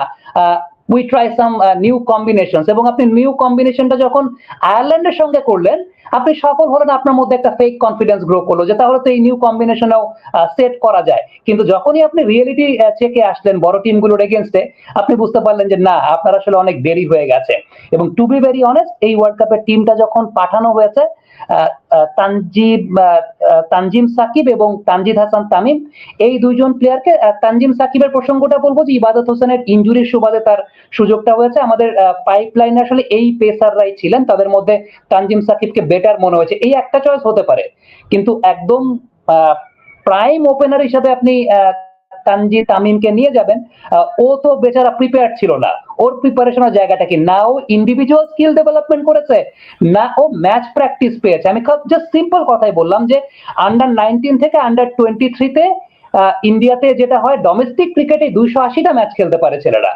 Speaker 5: we try some new combinations, এবং আপনি নিউ কম্বিনেশনটা যখন আয়ারল্যান্ডের সঙ্গে করলেন, আপনি সফল হলেন, আপনার মধ্যে একটা ফেক কনফিডেন্স গ্রো করলো যে তাহলে তো এই নিউ কম্বিনেশনেও সেট করা যায়। কিন্তু যখনই আপনি রিয়েলিটি চেকে আসলেন বড় টিমগুলোর এগেনস্টে, আপনি বুঝতে পারলেন যে না, আপনার আসলে অনেক দেরি হয়ে গেছে। এবং টু বি ভেরি অনেস্ট, এই ওয়ার্ল্ড কাপের টিমটা যখন পাঠানো হয়েছে, তানজিম সাকিব এবং তানজিদ হাসান তামিম, এই দুইজন প্লেয়ারকে, তানজিম সাকিবের প্রসঙ্গটা বলবো যে ইবাদত হোসেনের ইনজুরির সুবাদে তার সুযোগটা হয়েছে। আমাদের পাইপলাইনে আসলে এই পেসাররাই ছিলেন, তাদের মধ্যে তানজিম সাকিবকে বেটার মনে হয়েছে, এই একটা চয়েস হতে পারে। কিন্তু একদম প্রাইম ওপেনার হিসাবে আপনি তানজিদ তামিমকে নিয়ে যাবেন, ও তো বেচারা প্রিপেয়ার ছিল না। ওর প্রিপারেশনের জায়গাটা কি? না ও ইন্ডিভিজুয়াল স্কিল ডেভেলপমেন্ট করেছে, না ও ম্যাচ প্র্যাকটিস পেয়েছে। আমি জাস্ট সিম্পল কথাই বললাম যে আন্ডার 19 থেকে আন্ডার 23-তে ইন্ডিয়াতে যেটা হয়, ডোমেস্টিক ক্রিকেটে 280টা ম্যাচ খেলতে পারে ছেলেরা,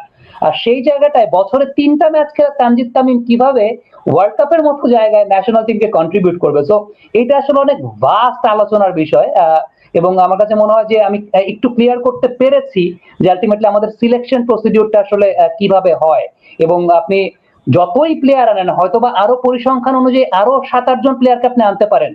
Speaker 5: আর সেই জায়গাটায় বছরে 3টা ম্যাচ খেলে তানজিদ তামিম কিভাবে ওয়ার্ল্ড কাপের মতো জায়গায় ন্যাশনাল টিমকে কন্ট্রিবিউট করবে? সো এটা আসলে অনেক ভাস্ট আলোচনার বিষয়, এবং আমার কাছে মনে হয় যে আমি একটু ক্লিয়ার করতে পেরেছি যে আলটিমেটলি আমাদের সিলেকশন প্রসিডিউরটা আসলে কিভাবে হয়। এবং আপনি যতই প্লেয়ার আনেন, হয়তোবা আরো পরিসংখ্যান অনুযায়ী আরো 7-8 জন প্লেয়ারকে আপনি আনতে পারেন,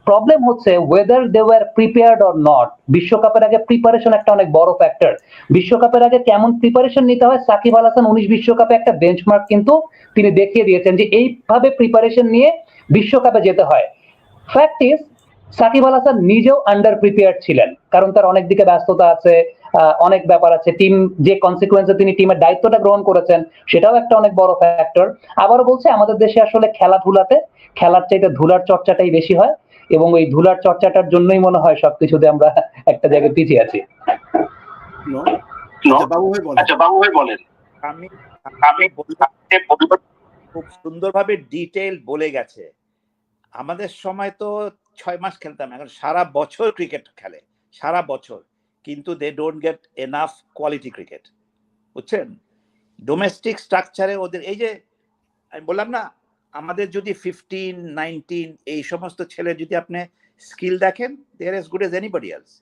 Speaker 5: প্রবলেম হচ্ছে whether they were prepared or not. বিশ্বকাপের আগে প্রিপারেশন একটা অনেক বড় ফ্যাক্টর। বিশ্বকাপের আগে কেমন প্রিপারেশন নিতে হয়, সাকিব আল হাসান 19 বিশ্বকাপে একটা বেঞ্চমার্ক কিন্তু তিনি দেখিয়ে দিয়েছেন যে এইভাবে প্রিপারেশন নিয়ে বিশ্বকাপে যেতে হয়। ফ্যাক্ট ইজ সাকিব আল হাসান নিজেও আন্ডার প্রিপেয়ার্ড ছিলেন, কারণ তার অনেক দিকে ব্যস্ততা আছে, অনেক ব্যাপার আছে। টিম যে কনসিকুয়েন্সে তিনি টিমের দায়িত্বটা গ্রহণ করেছেন সেটাও একটা অনেক বড় ফ্যাক্টর। আবারও বলছে, আমাদের দেশে আসলে খেলাধুলাতে খেলার চাইতে ধুলার চর্চাটাই বেশি হয়, এবং ওই ধুলার চর্চাটার জন্যই মনে হয় সবকিছুতে আমরা একটা জায়গায় পিছিয়ে আছি।
Speaker 1: বাবু ভাই বলেন।
Speaker 2: আমি খুব সুন্দরভাবে ডিটেইল বলে গেছে। আমাদের সময় তো 6 মাস খেলতাম, এখন সারা বছর ক্রিকেট খেলে, সারা বছর, কিন্তু they don't get enough quality cricket, বুঝছেন? ডোমেস্টিক স্ট্রাকচারে ওদের, এই যে আমি বললাম না, আমাদের যদি 15, 19 এই সমস্ত ছেলে যদি আপনি স্কিল দেখেন, they are as good as anybody else,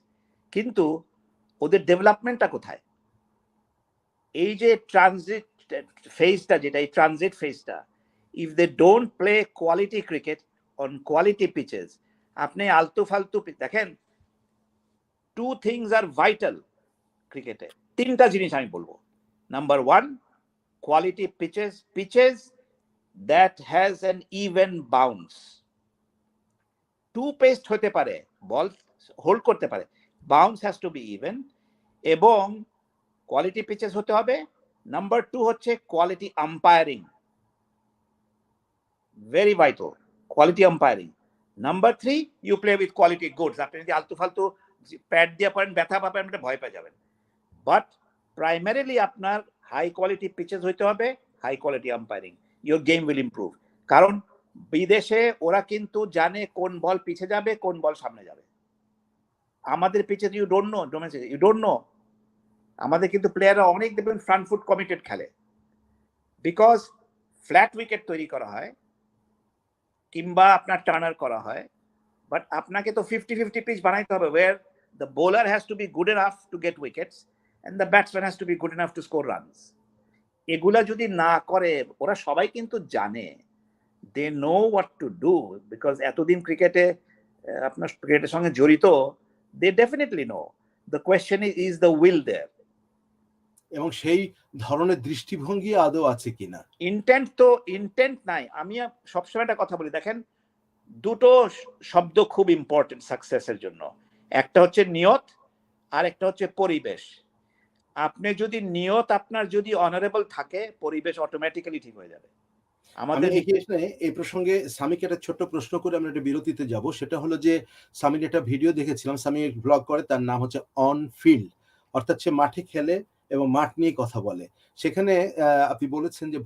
Speaker 2: কিন্তু ওদের ডেভেলপমেন্টটা কোথায়? এই যে ট্রানজিট ফেজটা, যেটা এই ট্রানজিট ফেজটা, if they don't play quality cricket on quality pitches, আপনি আলতু ফালতু দেখেন। 2 things are vital ক্রিকেটে, 3টা জিনিস আমি বলবো। Number 1, quality peaches that has an even bounce. 2 paced হতে পারে, বল হোল্ড করতে পারে, bounce has to be even, এবং কোয়ালিটি পিচেস হতে হবে। নাম্বার 2 হচ্ছে quality umpiring, very vital, quality umpiring. Number 3, you play with quality goods. আপনি যদি আলতু ফালতু প্যাড দিয়ে পড়েন, ব্যথা পাবেন, ভয় পেয়ে যাবেন। বাট প্রাইমারিলি আপনার হাই কোয়ালিটি পিচেস হইতে হবে, high quality umpiring, your game will improve. কারণ বিদেশে ওরা কিন্তু জানে কোন বল পিছে যাবে, কোন বল সামনে যাবে। আমাদের পিচে you don't know, you don't know. আমাদের কিন্তু প্লেয়াররা অনেক দেখবেন ফ্রন্ট ফুট কমিটেড খেলে, বিকজ ফ্ল্যাট উইকেট তৈরি করা হয় কিংবা আপনার টার্নার করা হয়। বাট আপনাকে তো 50-50 পিচ বানাইতে হবে, where the bowler has to be good enough to get wickets and the batsman has to be good enough to score runs. এগুলা যদি না করে, ওরা সবাই কিন্তু জানে, they know what to do, because এতদিন ক্রিকেটে আপনার ক্রিকেটের সঙ্গে জড়িত, they definitely know. The question is the will there,
Speaker 1: এবং সেই ধরনের দৃষ্টিভঙ্গি আদৌ আছে কিনা।
Speaker 2: ইন্টেন্ট নাই। আমি সবসময় একটা কথা বলি, দেখেন, 2টো শব্দ খুব ইম্পর্টেন্ট সাকসেসের জন্য। একটা হচ্ছে নিয়ত, আর একটা হচ্ছে পরিবেশ। আপনি যদি নিয়ত আপনার যদি অনারেবল থাকে, পরিবেশ অটোমেটিক্যালি ঠিক হয়ে যাবে। আমাদের
Speaker 1: এই প্রসঙ্গে সামিকে একটা ছোট্ট প্রশ্ন করে আমরা একটা বিরতিতে যাব। সেটা হলো যে, সামির একটা ভিডিও দেখেছিলাম, সামি ব্লগ করে, তার নাম হচ্ছে অন ফিল্ড, অর্থাৎ সে মাঠে খেলে এবং মাঠ নিয়ে কথা বলে। সেখানে আপনি বলেছেন যে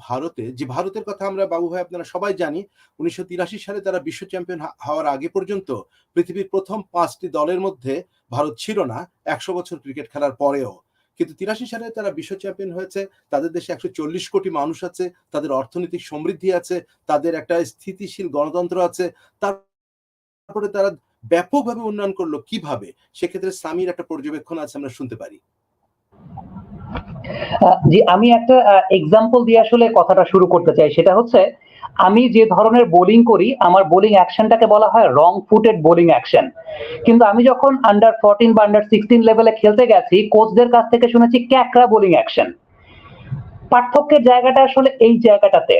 Speaker 1: ভারতের কথা আমরা বাবু ভাই আপনারা সবাই জানি, 1983 সালে তারা বিশ্ব চ্যাম্পিয়ন হওয়ার আগে পর্যন্ত পৃথিবীর প্রথম 5টি দলের মধ্যে ভারত ছিল না, 100 বছর ক্রিকেট খেলার পরেও। কিন্তু 83 সালে তারা বিশ্ব চ্যাম্পিয়ন হয়েছে। তাদের দেশে 140 কোটি মানুষ আছে, তাদের অর্থনৈতিক সমৃদ্ধি আছে, তাদের একটা স্থিতিশীল গণতন্ত্র আছে। তারপরে তারা ব্যাপকভাবে উন্নয়ন করলো কিভাবে? সেক্ষেত্রে সামির একটা পর্যবেক্ষণ আছে, আমরা শুনতে পারি।
Speaker 5: জি, আমি একটা এক্সাম্পল দিয়ে আসলে কথাটা শুরু করতে চাই। সেটা হচ্ছে, আমি যে ধরনের বোলিং করি, আমার বোলিং অ্যাকশনটাকে বলা হয় রং ফুটেড বোলিং অ্যাকশন। কিন্তু আমি যখন আন্ডার 14 বা আন্ডার 16 লেভেলে খেলতে গেছি, কোচদের কাছ থেকে শুনেছি ক্যাকড়া বোলিং অ্যাকশন। পার্থক্যের জায়গাটা আসলে এই জায়গাটাতে।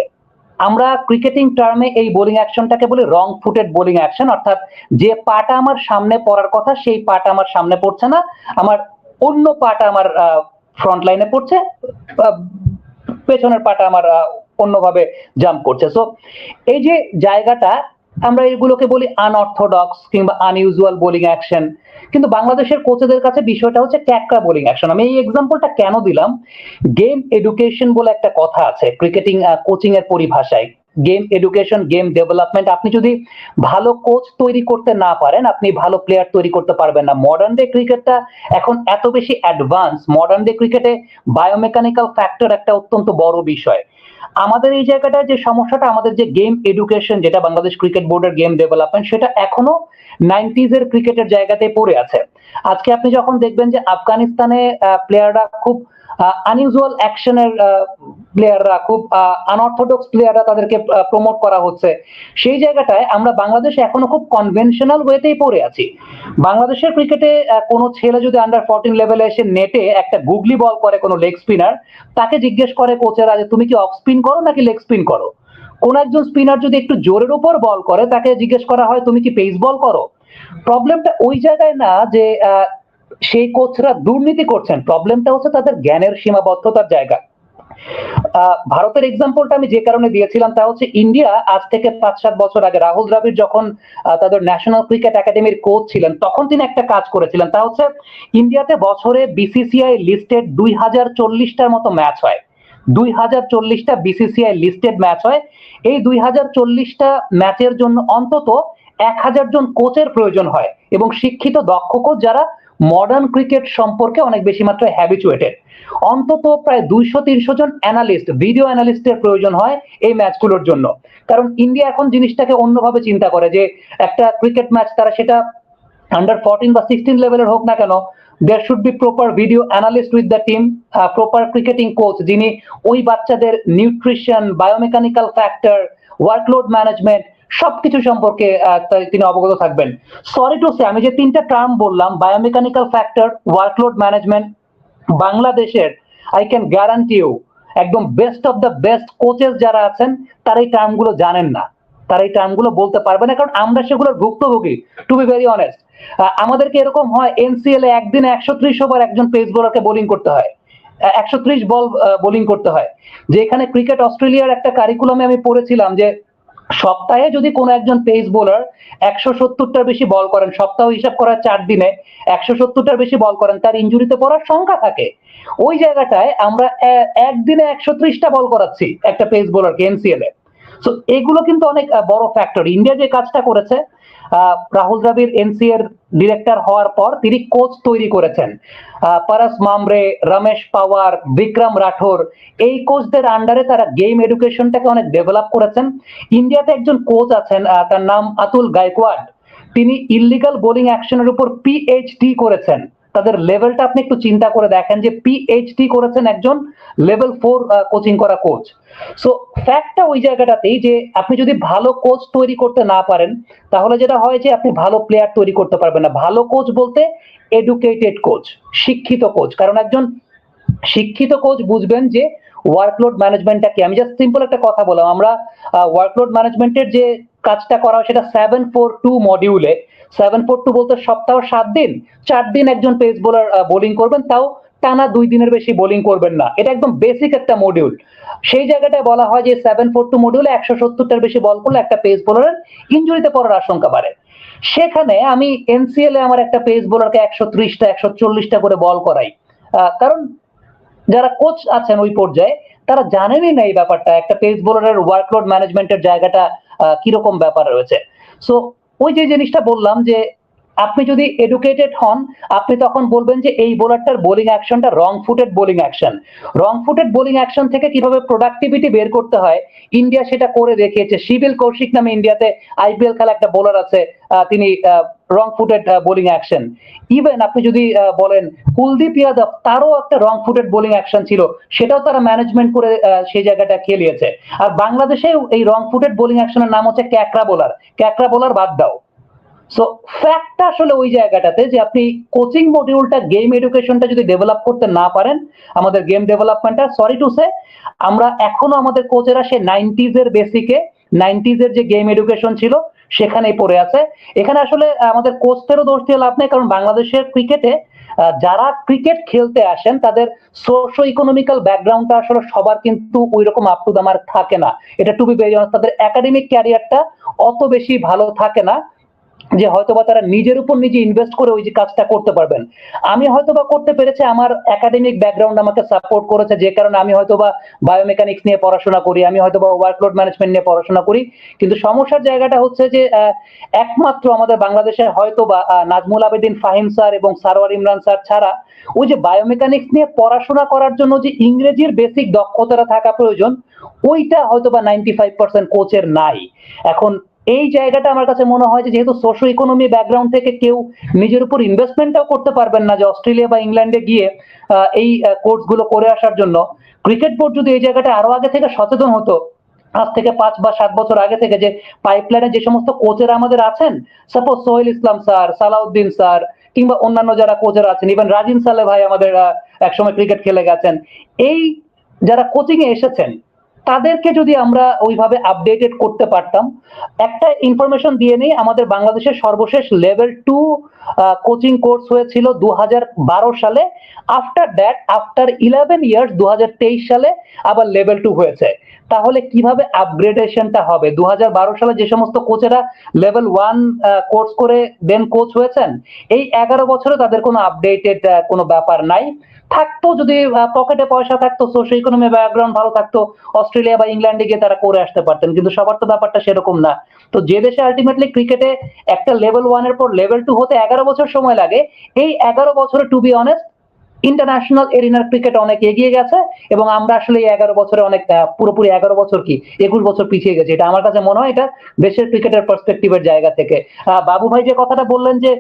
Speaker 5: আমরা ক্রিকেটিং টার্মে এই বোলিং অ্যাকশনটাকে বলি রং ফুটেড বোলিং অ্যাকশন, অর্থাৎ যে পাটা আমার সামনে পড়ার কথা সেই পাটা আমার সামনে পড়ছে না, আমার অন্য পাটা আমার ফ্রন্ট লাইনে পড়ছে, পেছনের পাটা আমার অন্যভাবে জাম্প করছে। সো এই যে জায়গাটা, আমরা এগুলোকে বলি আনঅর্থোডক্স কিংবা আনইউজুয়াল বোলিং অ্যাকশন। কিন্তু বাংলাদেশের কোচেদের কাছে বিষয়টা হচ্ছে ক্যাকড়া বোলিং অ্যাকশন। আমি এই এক্সাম্পলটা কেন দিলাম, গেম এডুকেশন বলে একটা কথা আছে ক্রিকেটিং কোচিং এর পরিভাষায়। Game education, game development. আপনি যদি ভালো কোচ তৈরি করতে না পারেন, আপনি ভালো প্লেয়ার তৈরি করতে পারবেন না। মডার্ন ডে ক্রিকেটটা এখন এত বেশি অ্যাডভান্স, মডার্ন ডে ক্রিকেটে বায়োমেকানিক্যাল ফ্যাক্টর একটা অত্যন্ত বড় বিষয়। আমাদের এই জায়গাটায় যে সমস্যাটা, আমাদের যে গেম এডুকেশন, যেটা বাংলাদেশ ক্রিকেট বোর্ডের গেম ডেভেলপমেন্ট, সেটা এখনো 90s এর ক্রিকেটের জায়গাতে পড়ে আছে। আজকে আপনি যখন দেখবেন যে আফগানিস্তানে প্লেয়াররা খুব আনইউজুয়াল অ্যাকশনের প্লেয়াররা, খুব আনঅর্থোডক্স প্লেয়াররা তাদেরকে প্রমোট করা হচ্ছে। সেই জায়গাটায় আমরা বাংলাদেশে এখনো খুব কনভেনশনাল ওয়েতেই পড়ে আছি। বাংলাদেশের ক্রিকেটে কোনো ছেলে যদি আন্ডার 14 লেভেলে এসে নেটে একটা গুগলি বল করে কোনো লেগ স্পিনার, তাকে জিজ্ঞেস করে কোচেরা যে তুমি কি অফ স্পিন করো নাকি লেগ স্পিন করো। কোন একজন স্পিনার যদি একটু জোরের উপর বল করে, তাকে জিজ্ঞেস করা হয় তুমি কি পেস বল করো। প্রবলেমটা ওই জায়গায় না যে সেই কোচরা দুর্নীতি করছেন, প্রবলেমটা হচ্ছে তাদের জ্ঞানের সীমাবদ্ধতার জায়গা। ভারতের এক্সাম্পলটা আমি যে কারণে দিয়েছিলাম তা হচ্ছে ইন্ডিয়া আজ থেকে 5-7 বছর আগে রাহুল দ্রাবিড় যখন তাদের ন্যাশনাল ক্রিকেট একাডেমির কোচ ছিলেন, তখন তিনি একটা কাজ করেছিলেন, তা হচ্ছে ইন্ডিয়াতে বছরে বিসিসিআই লিস্টেড 2040টার মতো ম্যাচ হয়। 2040টা বিসিসিআই লিস্টেড ম্যাচ হয়। এই 2040টা ম্যাচের জন্য অন্তত 1000 জন কোচের প্রয়োজন হয়, এবং শিক্ষিত দক্ষ কোচ যারা মডার্ন ক্রিকেট সম্পর্কে অনেক বেশি মাত্রায় হ্যাবিচুয়েটেড। অন্তত প্রায় 200-300 জন অ্যানালিস্ট, ভিডিও অ্যানালিস্টের প্রয়োজন হয় এই ম্যাচগুলোর জন্য। কারণ ইন্ডিয়া এখন জিনিসটাকে অন্যভাবে চিন্তা করে যে একটা ক্রিকেট ম্যাচ, তারা সেটা আন্ডার 14 বা 16 লেভেলের হোক না কেন, there should be proper video analyst with the team, proper cricketing coach যিনি ওই বাচ্চাদের nutrition, biomechanical factor, workload management সবকিছু সম্পর্কে তিনি অবগত থাকবেন। সরি টু সে, আমি যে 3টা টার্ম বললাম, বায়োমেকানিক্যাল ফ্যাক্টর, ওয়ার্কলোড ম্যানেজমেন্ট, বাংলাদেশের আই ক্যান গ্যারান্টি ইউ একদম best of the best coaches যারা আছেন তারা এই টার্মগুলো জানেন না, তারা এই টার্মগুলো বলতে পারবে না, কারণ আমরা সেগুলোর ভুক্তভোগী। টু বি ভেরি অনেস্ট, আমাদেরকে এরকম হয় এনসিএল এ একদিনে 130 ওভার একজন পেস বোলারকে বোলিং করতে হয়, 130 বল বোলিং করতে হয়। যে এখানে ক্রিকেট অস্ট্রেলিয়ার একটা কারিকুলামে আমি পড়েছিলাম যে সপ্তাহে যদি কোনো একজন পেস বোলার 170টার বেশি বল করেন, সপ্তাহ হিসাব করা 4 দিনে 170টার বেশি বল করেন, তার ইনজুরিতে পড়ার সংখ্যা থাকে। ওই জায়গাটায় আমরা একদিনে 130টা বল করাচ্ছি একটা পেস বোলারকে এনসিএল এ। সো এগুলো কিন্তু অনেক বড় ফ্যাক্টর। ইন্ডিয়া যে কাজটা করেছে, রাহুল দ্রাবিড় এনসিএর ডিরেক্টর হওয়ার পর তিনি কোচ তৈরি করেছেন, পারাস মামরে, রমেশ পাওয়ার, বিক্রম রাঠোর, এই কোচদের আন্ডারে তারা গেম এডুকেশনটাকে অনেক ডেভেলপ করেছেন। ইন্ডিয়াতে একজন কোচ আছেন, তার নাম আতুল গায়কোয়াড, তিনি ইল্লিগাল বোলিং অ্যাকশনের উপর পিএইচডি করেছেন। তাদের লেভেলটা আপনি একটু চিন্তা করে দেখেন যে পিএইচডি করেছেন একজন লেভেল 4 কোচিং করা কোচ। সো ফ্যাক্টটা ওই জায়গাটাতেই যে আপনি যদি ভালো কোচ তৈরি করতে না পারেন, তাহলে যেটা হয় যে আপনি ভালো প্লেয়ার তৈরি করতে পারবেন না। ভালো কোচ বলতে এডুকেটেড কোচ, শিক্ষিত কোচ। কারণ একজন শিক্ষিত কোচ বুঝবেন যে ওয়ার্কলোড ম্যানেজমেন্টটা কি। আমি জাস্ট সিম্পল একটা কথা বললাম, আমরা ওয়ার্কলোড ম্যানেজমেন্টের যে কাজটা করা হয় সেটা 742 মডিউলে। 742 বলতে সপ্তাহ 7 দিন, 4 দিন একজন পেস বোলার বোলিং করবেন, তাও টানা 2 দিনের বেশি বোলিং করবেন না। এটা একদম বেসিক একটা মডিউল। সেই জায়গাটায় বলা হয় যে 742 মডিউলে 170টার বেশি বল করলে একটা পেস বোলারের ইনজুরিতে পড়ার আশঙ্কা বাড়ে। সেখানে আমি এনসিএল এ আমার একটা পেস বোলারকে 130টা 140টা করে বল করাই, কারণ যারা কোচ আছেন ওই পর্যায়ে তারা জানেনই না এই ব্যাপারটা, একটা পেস বোলারের ওয়ার্কলোড ম্যানেজমেন্টের জায়গাটা কিরকম ব্যাপার রয়েছে। সো ওই যে জিনিসটা বললাম যে আপনি যদি এডুকেটেড হন, আপনি তখন বলবেন যে এই বোলারটার বোলিং অ্যাকশনটা রং ফুটেড বোলিং অ্যাকশন। রং ফুটেড বোলিং অ্যাকশন থেকে কিভাবে প্রোডাক্টিভিটি বের করতে হয় ইন্ডিয়া সেটা করে দেখিয়েছে। শিবিল কৌশিক নামে ইন্ডিয়াতে আইপিএল খেলা একটা বোলার আছে, তিনি রং ফুটেড বোলিং অ্যাকশন। ইভেন আপনি যদি বলেন কুলদীপ যাদব, তারও একটা রং ফুটেড বোলিং অ্যাকশন ছিল, সেটাও তারা ম্যানেজমেন্ট করে সেই জায়গাটা খেলিয়েছে। আর বাংলাদেশে এই রং ফুটেড বোলিং অ্যাকশনের নাম হচ্ছে ক্যাকড়া বোলার। ক্যাকড়া বোলার বাদ দাও। সো ফ্যাক্টটা আসলে ওই জায়গাটাতে যে আপনি কোচিং মডিউলটা, গেম এডুকেশনটা যদি ডেভেলপ করতে না পারেন, আমাদের গেম ডেভেলপমেন্টটা, সরি টু সে, আমরা এখনো আমাদের কোচেরা সে 90s এর বেসিকে, 90s এর যে গেম এডুকেশন ছিল সেখানেই পড়ে আছে। এখানে আসলে আমাদের কোচদেরও দোষ দিয়ে লাভ নেই, কারণ বাংলাদেশের ক্রিকেটে যারা ক্রিকেট খেলতে আসেন তাদের সোশো ইকোনমিক্যাল ব্যাকগ্রাউন্ডটা আসলে সবার কিন্তু ওই রকম আপ টু দ্য মার্ক থাকে না। এটা টু বি ভেরি অনেস্ট, তাদের একাডেমিক ক্যারিয়ারটা অত বেশি ভালো থাকে না যে হয়তোবা তারা নিজের উপর নিজে ইনভেস্ট করে ওই যে কাজটা করতে পারবেন। আমি হয়তোবা করতে পেরেছি, আমার একাডেমিক ব্যাকগ্রাউন্ড আমাকে সাপোর্ট করেছে, যে কারণে আমি হয়তোবা বায়োমেকানিক্স নিয়ে পড়াশোনা করি, আমি হয়তোবা ওয়ার্কলোড ম্যানেজমেন্ট নিয়ে পড়াশোনা করি। কিন্তু সমস্যার জায়গাটা হচ্ছে যে একমাত্র আমাদের বাংলাদেশে হয়তোবা নাজমুল আবেদিন ফাহিম স্যার এবং সারোয়ার ইমরান স্যার ছাড়া ওই যে বায়োমেকানিক্স নিয়ে পড়াশোনা করার জন্য যে ইংরেজির বেসিক দক্ষতাটা থাকা প্রয়োজন, ওইটা হয়তোবা 95% কোচের নাই। এখন এই জায়গাটা আমার কাছে মনে হয় যে যেহেতু সোশ্যাল ইকোনমি ব্যাকগ্রাউন্ড থেকে কেউ নিজের উপর ইনভেস্টমেন্টটাও করতে পারবেন না যে অস্ট্রেলিয়া বা ইংল্যান্ডে গিয়ে এই কোর্স গুলো করে আসার জন্য, ক্রিকেট বোর্ড যদি এই জায়গাটা আরো আগে থেকে সচেতন হতো, আজ থেকে 5 বা 7 বছর আগে থেকে, যে পাইপলাইনে যে সমস্ত কোচেরা আমাদের আছেন, সাপোজ সোহেল ইসলাম স্যার, সালাউদ্দিন স্যার, কিংবা অন্যান্য যারা কোচেরা আছেন, ইভেন রাজিন সালে ভাই আমাদের একসময় ক্রিকেট খেলে গেছেন, এই যারা কোচিং এ এসেছেন তাদেরকে যদি আমরা ওইভাবে আপডেটেড করতে পারতাম। একটা ইনফরমেশন দিয়ে নেই, আমাদের বাংলাদেশের সর্বশেষ লেভেল 2 কোচিং কোর্স হয়েছিল 2012 সালে। আফটার দ্যাট, আফটার 11 ইয়ার্স 2023 সালে আবার লেভেল 2 হয়েছে। তাহলে কিভাবে আপগ্রেডেশনটা হবে? 2012 সালে যে সমস্ত কোচেরা লেভেল 1 কোর্স করে দেন কোচ হয়েছেন, এই 11 বছরে তাদের কোনো আপডেটেড কোনো ব্যাপার নাই। থাকতো, যদি পকেটে পয়সা থাকতো, সোশ্যাল ইকোনমি ব্যাকগ্রাউন্ড ভালো থাকতো, অস্ট্রেলিয়া বা ইংল্যান্ডে গিয়ে তারা করে আসতে পারতেন, কিন্তু সবার তো ব্যাপারটা সেরকম না। তো যে দেশে আলটিমেটলি ক্রিকেটে একটা লেভেল 1 এর পর লেভেল 2 হতে 11 বছর সময় লাগে, এই 11 বছরে টু বি অনেস্ট ইন্টারন্যাশনাল এরিনার ক্রিকেট অনেক এগিয়ে গেছে, এবং আমরা আসলে এই 11 বছরে অনেক পুরোপুরি 11 বছর কি 21 বছর পিছিয়ে গেছে। এটা আমার কাছে মনে হয় এটা দেশের ক্রিকেটের পার্সপেক্টিভের জায়গা থেকে। বাবু ভাই যে কথাটা বললেন যে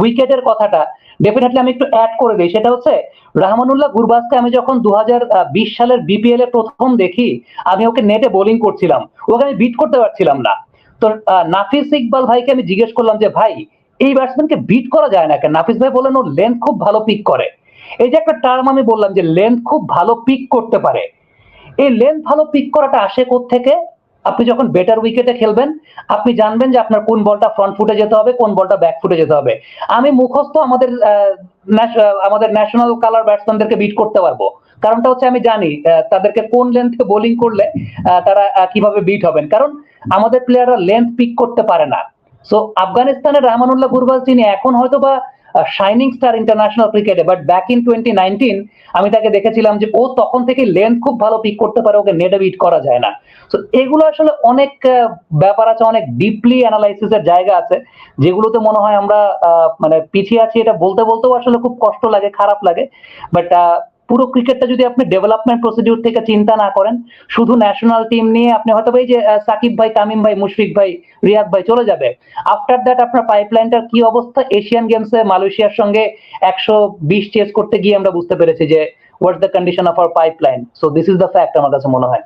Speaker 5: উইকেটের কথাটা, ডেফিনেটলি আমি একটু অ্যাড করে দিই। সেটা হচ্ছে রহমানুল্লাহ গুরবাজকে আমি যখন 2020 সালের বিপিএল এ প্রথম দেখি, আমি ওকে নেটে বোলিং করছিলাম, ওকে আমি বিট করতে পারছিলাম না। তো নাফিস ইকবাল ভাইকে আমি জিজ্ঞেস করলাম যে ভাই, এই ব্যাটসম্যানকে বিট করা যায় না কেন? নাফিস ভাই বললেন ওর লেন্থ খুব ভালো পিক করে। এই যে একটা টার্ম আমি বললাম যে লেন্থ খুব ভালো পিক করতে পারে, এই লেন্থ ভালো পিক করাটা আসে কোত্থেকে? আপনি যখন বেটার উইকেটে খেলবেন, আপনি জানবেন যে আপনার কোন বলটা ফ্রন্ট ফুটে যেতে হবে, কোন বলটা ব্যাক ফুটে যেতে হবে। আমি মুখস্থ আমাদের ন্যাশনাল কালার ব্যাটসম্যানদেরকে বিট করতে পারবো, কারণটা হচ্ছে আমি জানি তাদেরকে কোন লেন্থে বোলিং করলে তারা কিভাবে বিট হবেন, কারণ আমাদের প্লেয়াররা লেন্থ পিক করতে পারে না। সো আফগানিস্তানের রহমানুল্লাহ গুরবাজ, যিনি এখন হয়তো বা শাইনিং স্টার ইন্টারন্যাশনাল ক্রিকেটে, বাট ব্যাক ইন 2019 আমি তাকে দেখেছিলাম যে ও তখন থেকে লেন্থ খুব ভালো পিক করতে পারে, ওকে নেটে বিট করা যায় না। তো এগুলো আসলে অনেক ব্যাপার আছে, অনেক ডিপলি অ্যানালাইসিসের জায়গা আছে, যেগুলোতে মনে হয় আমরা মানে পিছিয়ে আছি। এটা বলতে বলতেও আসলে খুব কষ্ট লাগে, খারাপ লাগে। বাট পুরো ক্রিকেটটা যদি আপনি ডেভেলপমেন্ট প্রসিডিউর থেকে চিন্তা না করেন, শুধু ন্যাশনাল টিম নিয়ে, আপনি হয়তো এই যে সাকিব ভাই, তামিম ভাই, মুশফিক ভাই, রিয়াদ ভাই চলে যাবে, আফটার দ্যাট আপনার পাইপলাইনটার কি অবস্থা? এশিয়ান গেমসে মালয়েশিয়ার সঙ্গে 120 চেস করতে গিয়ে আমরা বুঝতে পেরেছি যে what's the condition of our pipeline. So this is the fact আমার কাছে মনে হয়।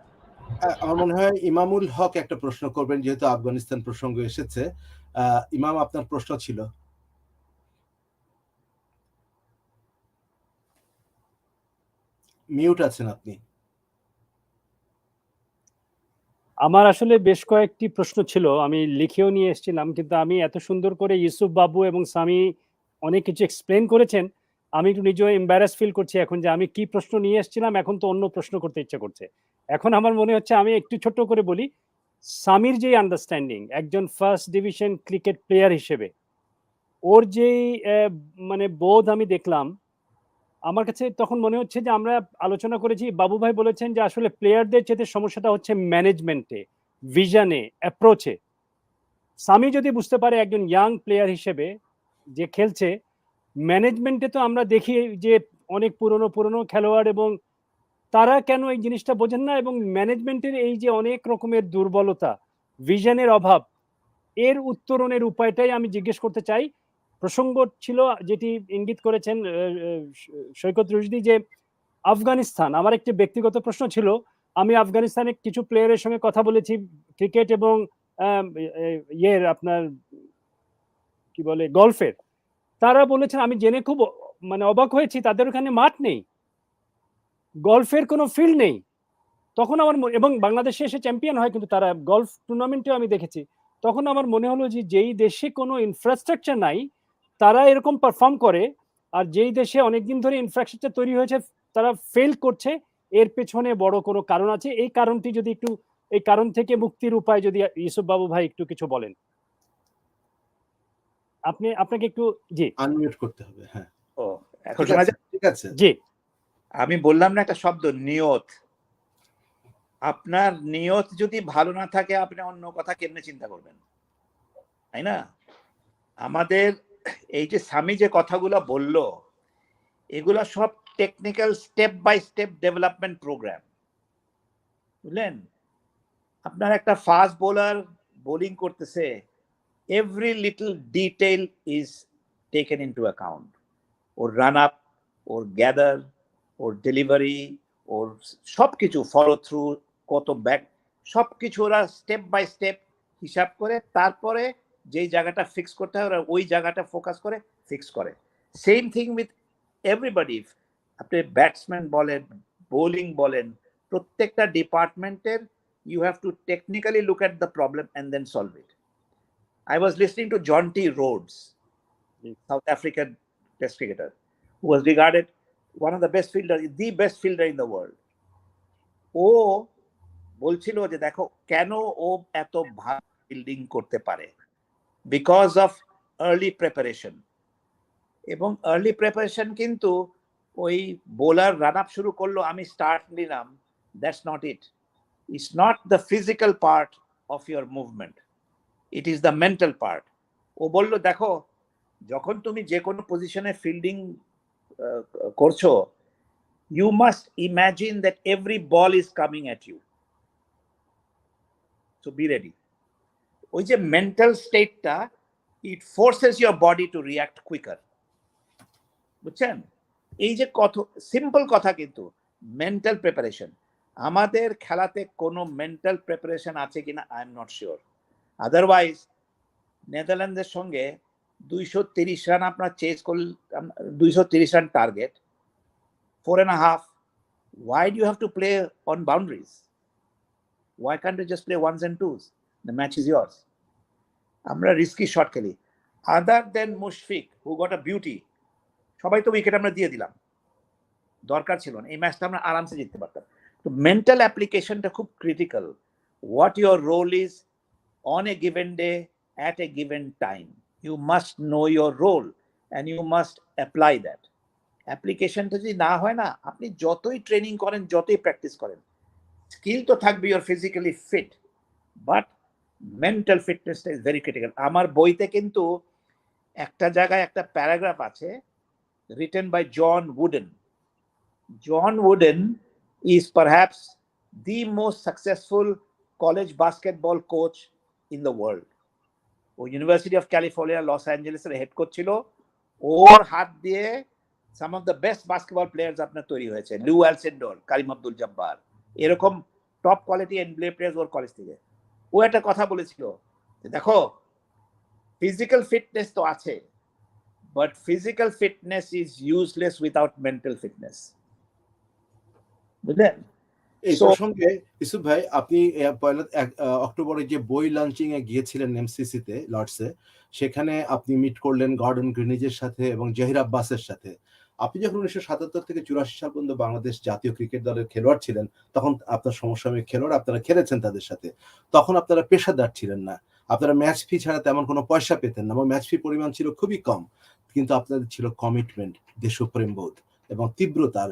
Speaker 1: আমার মনে হয় ইমামুল হক একটা প্রশ্ন করবেন, যেহেতু আফগানিস্তান প্রসঙ্গ এসেছে। ইমাম, আপনার প্রশ্ন ছিল। মিউট আছেন আপনি।
Speaker 6: আমার আসলে বেশ কয়েকটি প্রশ্ন ছিল, আমি লিখেও নিয়ে এসেছিলাম, কিন্তু আমি এত সুন্দর করে ইউসুফ বাবু এবং সামি অনেক কিছু এক্সপ্লেন করেছেন, আমি একটু নিজেও এম্বারাস ফিল করছি এখন যে আমি কি প্রশ্ন নিয়ে এসেছিলাম, এখন তো অন্য প্রশ্ন করতে ইচ্ছা করছে। এখন আমার মনে হচ্ছে আমি একটু ছোট্ট করে বলি, সামির যে আন্ডারস্ট্যান্ডিং একজন ফার্স্ট ডিভিশন ক্রিকেট প্লেয়ার হিসেবে, ওর যেই মানে বোধ আমি দেখলাম, আমার কাছে তখন মনে হচ্ছে যে আমরা আলোচনা করেছি, বাবু ভাই বলেছেন যে আসলে প্লেয়ারদের চেয়ে সমস্যাটা হচ্ছে ম্যানেজমেন্টে, ভিশনে, অ্যাপ্রোচে। সামি যদি বুঝতে পারে একজন ইয়াং প্লেয়ার হিসেবে যে খেলছে, ম্যানেজমেন্টে তো আমরা দেখি যে অনেক পুরনো খেলোয়াড়, এবং তারা কেন এই জিনিসটা বোঝেন না, এবং ম্যানেজমেন্টের এই যে অনেক রকমের দুর্বলতা, ভিশনের অভাব, এর উত্তরণের উপায়টাই আমি জিজ্ঞেস করতে চাই। প্রসঙ্গ ছিল যেটি ইঙ্গিত করেছেন সৈকত রুশদি, যে আফগানিস্তান, আমার একটি ব্যক্তিগত প্রশ্ন ছিল, আমি আফগানিস্তানের কিছু প্লেয়ারের সঙ্গে কথা বলেছি ক্রিকেট এবং ইয়ের আপনার কি বলে গলফের, তারা বলেছেন, আমি জেনে খুব মানে অবাক হয়েছি, তাদের ওখানে মাঠ নেই, গলফের কোনো ফিল্ড নেই। তখন আমার এবং বাংলাদেশে এসে চ্যাম্পিয়ন হয়, কিন্তু তারা গলফ টুর্নামেন্টেও আমি দেখেছি। তখন আমার মনে হলো যে যেই দেশে কোনো ইনফ্রাস্ট্রাকচার নাই তারা এরকম পারফর্ম করে, আর যেই দেশে অনেকদিন ধরে ইনফ্রাস্ট্রাকচার তৈরি হয়েছে তারা ফেল করছে, এর পেছনে বড় কোনো কারণ আছে। এই কারণটি যদি একটু, এই কারণ থেকে মুক্তির উপায় যদি ইউসুফ বাবু ভাই একটু কিছু বলেন। আপনাকে একটু জি
Speaker 1: আনমিউট করতে হবে। হ্যাঁ,
Speaker 2: ও এখন শোনা যায়?
Speaker 1: ঠিক আছে।
Speaker 6: জি,
Speaker 2: আমি বললাম না একটা শব্দ, নিয়ত। আপনার নিয়ত যদি ভালো না থাকে, আপনি অন্য কথা কেমনে চিন্তা করবেন, তাই না? আমাদের এই যে স্বামী যে কথাগুলো বলল, এগুলা সব technical step by step development program, বুঝলেন? আপনার একটা ফাস্ট বোলার বোলিং করতেছে, every little detail is taken into account. Or run up, or gather, or delivery, or সবকিছু ফলো থ্রু, কত ব্যাক, সবকিছু ওরা স্টেপ বাই স্টেপ হিসাব করে তারপরে যেই জায়গাটা ফিক্স করতে হয় ওরা ওই জায়গাটা ফোকাস করে ফিক্স করে। Same thing with everybody. আপনি ব্যাটসম্যান বলেন, বোলিং বলেন, প্রত্যেকটা ডিপার্টমেন্টের you have to technically look at the problem and then solve it. I was listening to John T. Rhodes, South African test cricketer, who was regarded one of the best fielders, the best fielder in the world. ও বলছিল যে দেখো কেন ও এত ভালো fielding করতে পারে, because of early preparation. এবং early preparation কিন্তু ওই বোলার রান আপ শুরু করলো, আমি স্টার্ট নিলাম, that's not it. It's not the physical part of your movement, it is the mental part. ও বললো দেখো যখন তুমি যে কোনো পজিশনে ফিল্ডিং করছো, you must imagine that every ball is coming at you, so be ready. ওই যে mental স্টেটটা, it forces your body to react quicker, বুঝছেন? এই যে কত সিম্পল কথা, কিন্তু মেন্টাল প্রিপারেশন। আমাদের খেলাতে কোনো মেন্টাল প্রিপারেশন আছে কিনা I am not sure. Otherwise নেদারল্যান্ডের সঙ্গে 230 রান আপনার চেস করলে, 230 run target, 4.5. Why do you have to play on boundaries? Why can't you just play ones and twos? The match is yours. আমরা risky shot খেলি। Other than Mushfiq who got a beauty, সবাই তো wicket আমরা দিয়ে দিলাম, দরকার ছিল না, এই ম্যাচটা আমরা আরামসে জিততে পারতাম। তো মেন্টাল অ্যাপ্লিকেশনটা খুব critical. What your role is on a given day at a given time, you must know your role and you must apply that. অ্যাপ্লিকেশনটা যদি না হয় না, আপনি যতই ট্রেনিং করেন, যতই প্র্যাকটিস করেন, স্কিল তো থাকবে, your physically fit, but mental ফিটনেসটা ইজ ভেরি ক্রিটিক্যাল। আমার বইতে কিন্তু একটা জায়গায় একটা প্যারাগ্রাফ আছে, written by John Wooden. John Wooden is perhaps the most successful college basketball coach in the world. ও ইউনিভার্সিটি অফ ক্যালিফোর্নিয়া লস অ্যাঞ্জেলেসের হেড কোচ ছিল। ওর হাত দিয়ে some of the best basketball players আপনার তৈরি হয়েছে, লু অ্যালসেন্ডর, কারিম আব্দুল জব্বার, এরকম টপ কোয়ালিটি এনবিএ প্লেয়ার্স ওর কলেজ থেকে। ও একটা কথা বলেছিল, দেখো ফিজিক্যাল ফিটনেস তো আছে, but physical fitness is useless without mental fitness, বুঝলেন?
Speaker 1: এই প্রসঙ্গে ইউসুফ ভাই, আপনি পয়লা অক্টোবরে যে বই লঞ্চিং এ গিয়েছিলেন এমসিসিতে লর্ডসে, সেখানে আপনি মিট করলেন গর্ডন গ্রিনিজের সাথে এবং জহির আব্বাসের সাথে। আপনি যখন 1977 থেকে 84 সাল পর্যন্ত বাংলাদেশ জাতীয় ক্রিকেট দলের খেলোয়াড় ছিলেন, তখন আপনার সমসাময়িক খেলোয়াড়, আপনারা খেলেছেন তাদের সাথে। তখন আপনারা পেশাদার ছিলেন না, আপনারা ম্যাচ ফি ছাড়া তেমন কোনো পয়সা পেতেন না, এবং ম্যাচ ফি পরিমাণ ছিল খুবই কম, কিন্তু আপনাদের ছিল কমিটমেন্ট, দেশপ্রেম বোধ এবং তীব্রতার।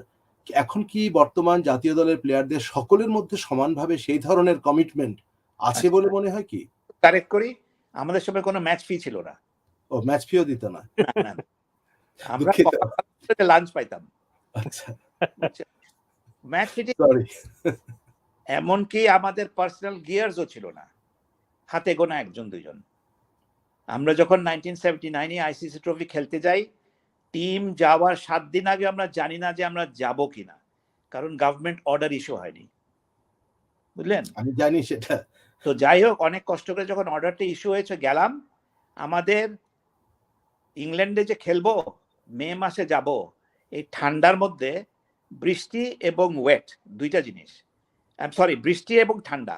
Speaker 1: এখন কি বর্তমান জাতীয় দলের প্লেয়ারদের সকলের মধ্যে সমানভাবে সেই ধরনের কমিটমেন্ট আছে বলে মনে হয় কি?
Speaker 2: কারেক্ট করি, আমাদের সময় কোনো ম্যাচ ফি ছিল না।
Speaker 1: ও ম্যাচ ফিও দিত না?
Speaker 2: আমরা লাঞ্চ পাইতাম।
Speaker 1: আচ্ছা,
Speaker 2: ম্যাচ ফি
Speaker 1: সরি।
Speaker 2: এমনকি আমাদের পার্সোনাল গিয়ারসও ছিল না, হাতে গোনা একজন দুজন। আমরা যখন 1979-এ আইসিসি ট্রফি খেলতে যাই, টিম যাওয়ার 7 দিন আগে আমরা জানি না যে আমরা যাব কিনা, কারণ গভর্নমেন্ট অর্ডার ইস্যু হয়নি, বুঝলেন?
Speaker 1: আমি জানি সেটা।
Speaker 2: তো যাই হোক, অনেক কষ্ট করে যখন অর্ডারটা ইস্যু হয়েছে গেলাম। আমাদের ইংল্যান্ডে যে খেলবো, মে মাসে যাব, এই ঠান্ডার মধ্যে বৃষ্টি এবং ওয়েট দুইটা জিনিস, সরি বৃষ্টি এবং ঠান্ডা,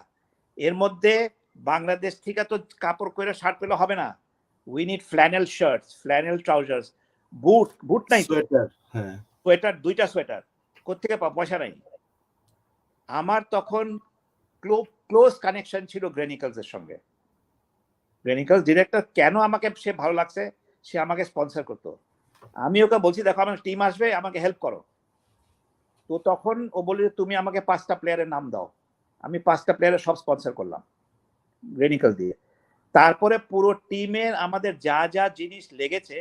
Speaker 2: এর মধ্যে বাংলাদেশ থেকে তো কাপড় করে শার্ট পেলে হবে না, we need flannel shirts, flannel trousers, boot নাই,
Speaker 1: সোয়েটার, হ্যাঁ
Speaker 2: সোয়েটার, 2টা সোয়েটার কোত্থেকে পাবো, পয়সা নাই। আমার তখন ক্লোজ কানেকশন ছিল গ্রেনিকলস এর সঙ্গে। গ্রেনিকলস ডিরেক্টর কেন আমাকে সে ভালো লাগছে, সে আমাকে স্পন্সর করতো। আমি ওকে বলছি দেখো আমার টিম আসবে, আমাকে হেল্প করো। তো তখন ও বলে তুমি আমাকে 5টা প্লেয়ারের নাম দাও। আমি 5টা প্লেয়ারের সব স্পন্সর করলাম গ্রেনিকলস দিয়ে। তারপরে পুরো টিমের আমাদের যা যা জিনিস লেগেছে,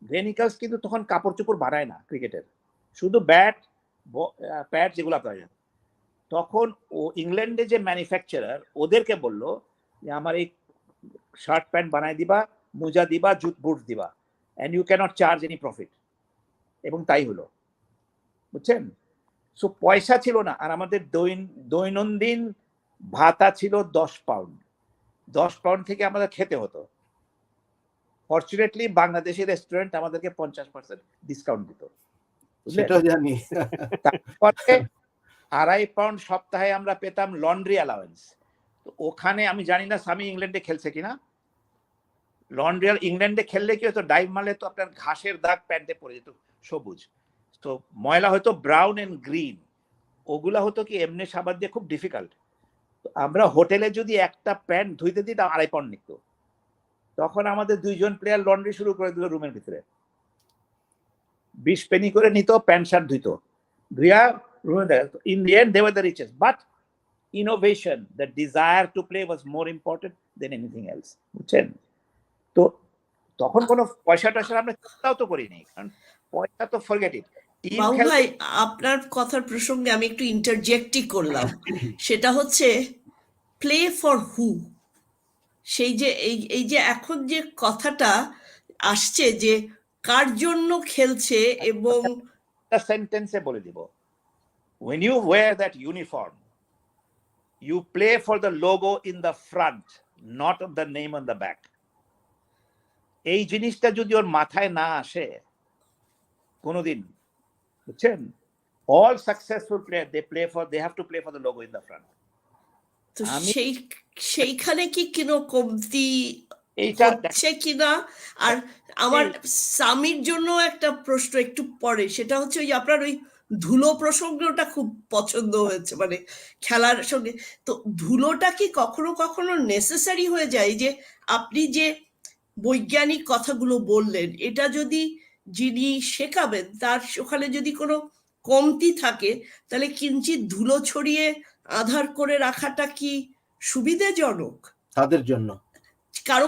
Speaker 2: গ্রেনিকলস কিন্তু তখন কাপড় চোপড় বানায় না ক্রিকেটের, শুধু ব্যাট প্যাড যেগুলো প্রয়োজন। তখন ও ইংল্যান্ডে যে ম্যানুফ্যাকচারার, ওদেরকে বললো যে আমার এই শার্ট প্যান্ট বানাই দিবা, মোজা দিবা, জুত বুট দিবা, and you can't charge any profit. এবং তাই হলো, বুঝছেন? সো পয়সা ছিল না, আর আমাদের দৈনন্দিন ভাতা ছিল 10 পাউন্ড। 10 পাউন্ড থেকে আমাদের খেতে হতো। ফরচুনেটলি বাংলাদেশের রেস্টুরেন্ট আমাদেরকে 50% ডিসকাউন্ট দিত, বুঝলেন?
Speaker 1: সেটাও জানি।
Speaker 2: তারপরে 2.5 পাউন্ড সপ্তাহে আমরা পেতাম লন্ড্রি অ্যালাউয়েন্স। তো ওখানে আমি জানি না স্বামী ইংল্যান্ডে খেলছে কিনা, লন্ড্রি ইংল্যান্ডে খেললে কি হতো, ডাইভ মারলে তো আপনার ঘাসের দাগ প্যান্টে পড়ে যেত, সবুজ, তো ময়লা হয়তো ব্রাউন এন্ড গ্রিন, ওগুলা হতো কি এমনি সাবান দিয়ে খুব ডিফিকাল্ট। আমরা হোটেলে যদি একটা প্যান্ট ধুইতে দিই 2.5 পাউন্ড নিত। তখন আমাদের 2 জন প্লেয়ার লন্ড্রি শুরু করে দিল রুমের ভিতরে, 20 পেনি করে নিত, প্যান্ট শার্ট ধুইতো, ধুইয়া রুমে দেয়। In the end they were the richest, but innovation, the desire to play was more important than anything else, বুঝছেন? তো তখন কোনো পয়সা টয়সা আমরা চিন্তাও তো করিনি, কারণ পয়সা তো ফরগেট ইট।
Speaker 4: বাবু ভাই, আপনার কথার প্রসঙ্গে আমি একটু ইন্টারজেক্টই করলাম, সেটা হচ্ছে প্লে ফর হু। সেই যে এই যে এখন যে কথাটা আসছে যে কার জন্য খেলছে, এবং
Speaker 2: সেন্টেন্সে বলে দিব, when you wear that uniform you play for the logo in the front, not of the name on the back. এই জিনিসটা যদি ওর মাথায় না আসে কোনোদিন, বুঝছেন, all successful players they have to play for the logo in the front.
Speaker 4: তো সেইখানে কি কোনো কমতি
Speaker 2: এইটা
Speaker 4: হচ্ছে কিনা? আর আমার স্বামীর জন্য একটা প্রশ্ন একটু পরে, সেটা হচ্ছে ওই আপনার ওই ধুলো প্রসঙ্গটা খুব পছন্দ হয়েছে, মানে খেলার সঙ্গে। তো ধুলোটা কি কখনো কখনো নেসেসারি হয়ে যায়? যে আপনি যে বৈজ্ঞানিক কথাগুলো বললেন, এটা যদি যিনি শেখাবেন তার ওখানে যদি কোনো কমতি থাকে, তাহলে কিঞ্চিত ধুলো ছড়িয়ে আধার করে রাখাটা কি সুবিধাজনক
Speaker 1: তাদের জন্য,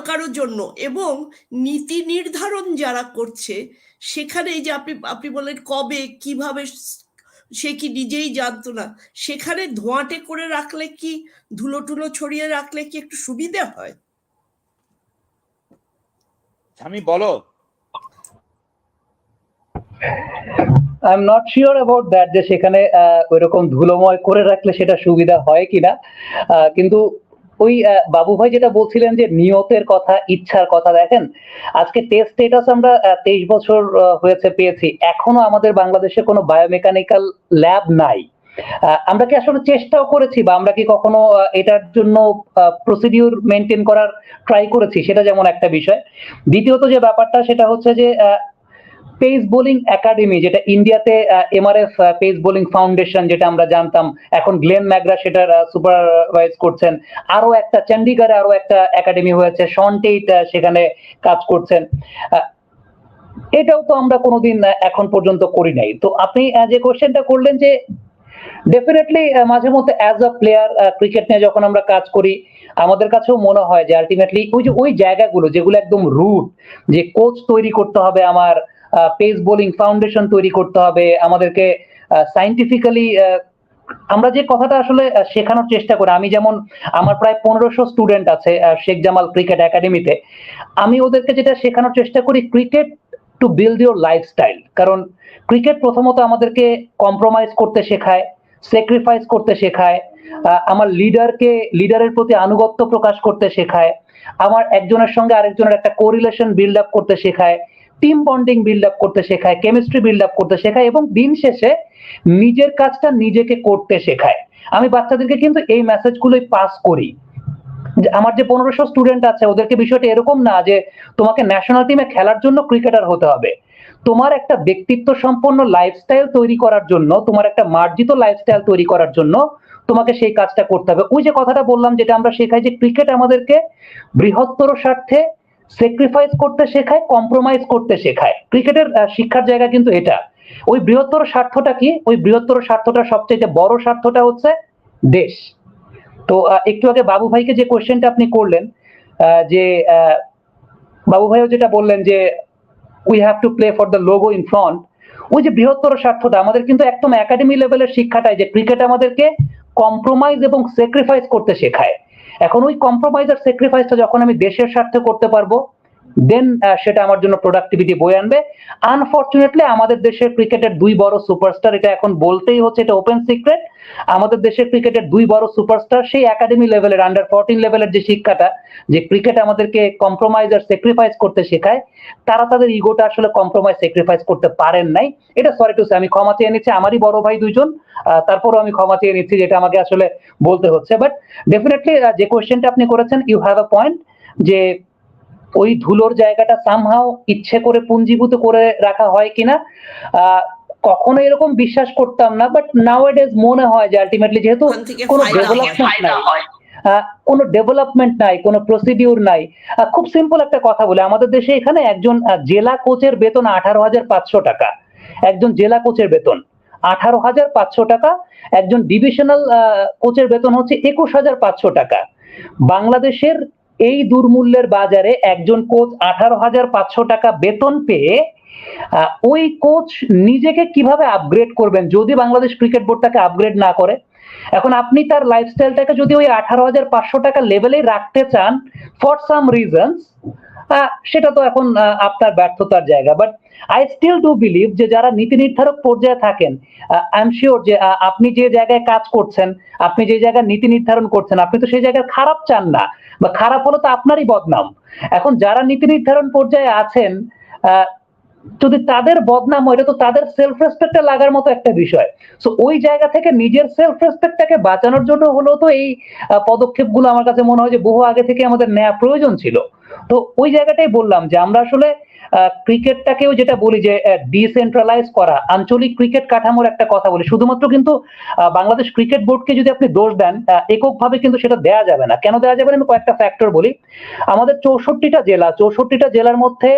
Speaker 4: কারো জন্য? এবং নীতি নির্ধারণ যারা করছে সেখানে এই যে আপনি বললেন কবে কিভাবে, সে কি নিজেই জানতো না, সেখানে ধোঁয়াটে করে রাখলে কি, ধুলো টুলো ছড়িয়ে রাখলে কি একটু সুবিধা হয়?
Speaker 2: আমি বলো,
Speaker 5: I am not sure about that, যে সেখানে ওইরকম ধুলোময় করে রাখলে সেটা সুবিধা হয় কিনা। কিন্তু ওই বাবু ভাই যেটা বলছিলেন যে নিয়তের কথা, ইচ্ছার কথা, দেখেন আজকে টেস্ট স্ট্যাটাস আমরা 23 বছর হয়েছে পেয়েছি, এখনো আমাদের বাংলাদেশে কোনো বায়োমেকানিক্যাল ল্যাব নাই। আমরা কি আসলে চেষ্টাও করেছি, বা আমরা কি কখনো এটার জন্য প্রসিডিউর মেনটেন করার ট্রাই করেছি, সেটা যেমন একটা বিষয়। দ্বিতীয়ত যে ব্যাপারটা সেটা হচ্ছে যে পেস বোলিং একাডেমি, যেটা ইন্ডিয়াতে এমআরএফ পেস বোলিং ফাউন্ডেশন, যেটা আমরা জানতাম, এখন গ্লেন ম্যাকগ্রা সেটার সুপারভাইজ করছেন। আরো একটা চণ্ডীগড়ে আরো একটা একাডেমি হয়েছে, শন টেইট সেখানে কাজ করছেন। এটাও তো আমরা কোনোদিন এখন পর্যন্ত করি নাই। তো আপনি যে কোশ্চেনটা করলেন, যে ডেফিনেটলি মাঝে মধ্যে অ্যাজ আ প্লেয়ার ক্রিকেট নিয়ে যখন আমরা কাজ করি, আমাদের কাছেও মনে হয় যে আলটিমেটলি ওই জায়গাগুলো যেগুলো একদম রুট, যে কোচ তৈরি করতে হবে, আমার পেস বোলিং ফাউন্ডেশন তৈরি করতে হবে, আমাদেরকে সায়েন্টিফিক্যালি আমরা যে কথাটা আসলে শেখানোর চেষ্টা করি। আমি যেমন, আমার প্রায় 1500 স্টুডেন্ট আছে শেখ জামাল ক্রিকেট একাডেমিতে। আমি ওদেরকে যেটা শেখানোর চেষ্টা করি, cricket to build your lifestyle. কারণ ক্রিকেট প্রথমত আমাদেরকে কম্প্রোমাইজ করতে শেখায়, স্যাক্রিফাইস করতে শেখায়, আমার লিডারের প্রতি আনুগত্য প্রকাশ করতে শেখায়, আমার একজনের সঙ্গে আরেকজনের একটা কোরিলেশন বিল্ড আপ করতে শেখায়, টিম বন্ডিং বিল্ড আপ করতে শেখায়, কেমিস্ট্রি বিল্ড আপ করতে শেখায়, এবং দিন শেষে নিজের কাজটা নিজেকে করতে শেখায়। আমি বাচ্চাদেরকে কিন্তু এই মেসেজগুলোই পাস করি। আমার যে 1500 স্টুডেন্ট আছে, ওদেরকে বিষয়টা এরকম না যে তোমাকে ন্যাশনাল টিমে খেলার জন্য ক্রিকেটার হতে হবে। তোমার একটা ব্যক্তিত্ব সম্পন্ন লাইফস্টাইল তৈরি করার জন্য, তোমার একটা মার্জিত লাইফস্টাইল তৈরি করার জন্য তোমাকে সেই কাজটা করতে হবে। ওই যে কথাটা বললাম, যেটা আমরা শেখাই, যে ক্রিকেট আমাদেরকে বৃহত্তর স্বার্থে স্যাক্রিফাইস করতে শেখায়, কম্প্রোমাইজ করতে শেখায়। ক্রিকেটের শিক্ষার জায়গা কিন্তু এটা। ওই বৃহত্তর স্বার্থটা কি? ওই বৃহত্তর স্বার্থটা, সবচেয়ে বড় স্বার্থটা হচ্ছে দেশ। তো একটু আগে বাবু ভাইকে যে কোশ্চেনটা আপনি করলেন, যে বাবু ভাইও যেটা বললেন যে we have to play for the logo in front, ওই যে বৃহত্তর স্বার্থটা আমাদের কিন্তু একদম একাডেমি লেভেলের শিক্ষাটাই, যে ক্রিকেট আমাদেরকে কম্প্রোমাইজ এবং স্যাক্রিফাইস করতে শেখায়। এখন ওই কম্প্রোমাইজ আর স্যাক্রিফাইসটা যখন আমি দেশের স্বার্থে করতে পারবো, দেন সেটা আমার জন্য প্রোডাক্টিভিটি বয়ে আনবে। আনফরচুনেটলি আমাদের দেশের ক্রিকেটের দুই বড় সুপারস্টার, এটা এখন বলতেই হচ্ছে, এটা ওপেন সিক্রেট, আমাদের দেশের ক্রিকেটের দুই বড় সুপারস্টার সেই একাডেমি লেভেলের আন্ডার 14 লেভেলের যে শিক্ষাটা, যে ক্রিকেট আমাদেরকে কম্প্রোমাইজ আর স্যাক্রিফাইস করতে শেখায়, তারা তাদের ইগোটা আসলে কম্প্রোমাইজ স্যাক্রিফাইস করতে পারেন নাই। এটা সরি টু সে, আমি ক্ষমা চেয়ে নিচ্ছি, আমারই বড় ভাই দুইজন, তারপরও আমি ক্ষমা চেয়ে নিচ্ছি যেটা আমাকে আসলে বলতে হচ্ছে। বাট ডেফিনেটলি যে কোয়েশ্চেনটা আপনি করেছেন, ইউ হ্যাভ আ পয়েন্ট, যে ওই ধুলোর জায়গাটা সামহাও ইচ্ছে করে পুঞ্জীভূত করে রাখা হয় কিনা, কখনো এরকম বিশ্বাস করতাম না, বাট নাওএডেজ মনে হয় যে আলটিমেটলি যেহেতু
Speaker 4: ওখান থেকে
Speaker 5: কোনো
Speaker 4: ফায়দা হয়।
Speaker 5: ডেভেলপমেন্ট নাই, কোনো ডেভেলপমেন্ট নাই, কোনো প্রসিডিউর নাই। খুব সিম্পল একটা কথা বলে, আমাদের দেশে এখানে একজন জেলা কোচের বেতন 18,500 টাকা, একজন জেলা কোচের বেতন 18,500 টাকা, একজন ডিভিশনাল কোচের বেতন হচ্ছে 21,500 টাকা। বাংলাদেশের এই দুর্মূল্যের বাজারে একজন কোচ 18,500 টাকা বেতন পেয়ে ওই কোচ নিজেকে কিভাবে আপগ্রেড করবেন যদি বাংলাদেশ ক্রিকেট বোর্ড তাকে আপগ্রেড না করে? এখন আপনি তার লাইফস্টাইলটাকে যদি ওই 18,500 টাকা লেভেলেই রাখতে চান ফর সাম রিজনস, সেটা তো এখন আপনার ব্যর্থতার জায়গা। But I still do believe যে যারা নীতি নির্ধারক পর্যায়ে থাকেন, আই এম শিওর যে আপনি যে জায়গায় কাজ করছেন, আপনি যে জায়গায় নীতি নির্ধারণ করছেন, আপনি তো সেই জায়গায় খারাপ চান না, বা খারাপ হলো তো আপনারই বদনাম। এখন যারা নীতি নির্ধারণ পর্যায়ে আছেন, যদি তাদের বদনাম হয়, এটা তো তাদের সেলফ রেসপেক্টে লাগার মতো একটা বিষয়। সো ওই জায়গা থেকে নিজের সেলফ রেসপেক্টটাকে বাঁচানোর জন্য হলেও তো এই পদক্ষেপগুলো আমার কাছে মনে হয় যে বহু আগে থেকে আমাদের নেওয়া প্রয়োজন ছিল। তো ওই জায়গাটাই বললাম যে আমরা আসলে ক্রিকেটটাকেও যেটা বলি যে ডিসেন্ট্রালাইজ করা, আঞ্চলিক ক্রিকেট কাঠামোর একটা কথা বলি, শুধুমাত্র কিন্তু বাংলাদেশ ক্রিকেট বোর্ডকে যদি আপনি দোষ দেন এককভাবে কিন্তু সেটা দেয়া যাবে না। কেন দেওয়া যাবে না, আমি কয়েকটা ফ্যাক্টর বলি। আমাদের 64টা জেলা, 64টা জেলার মধ্যে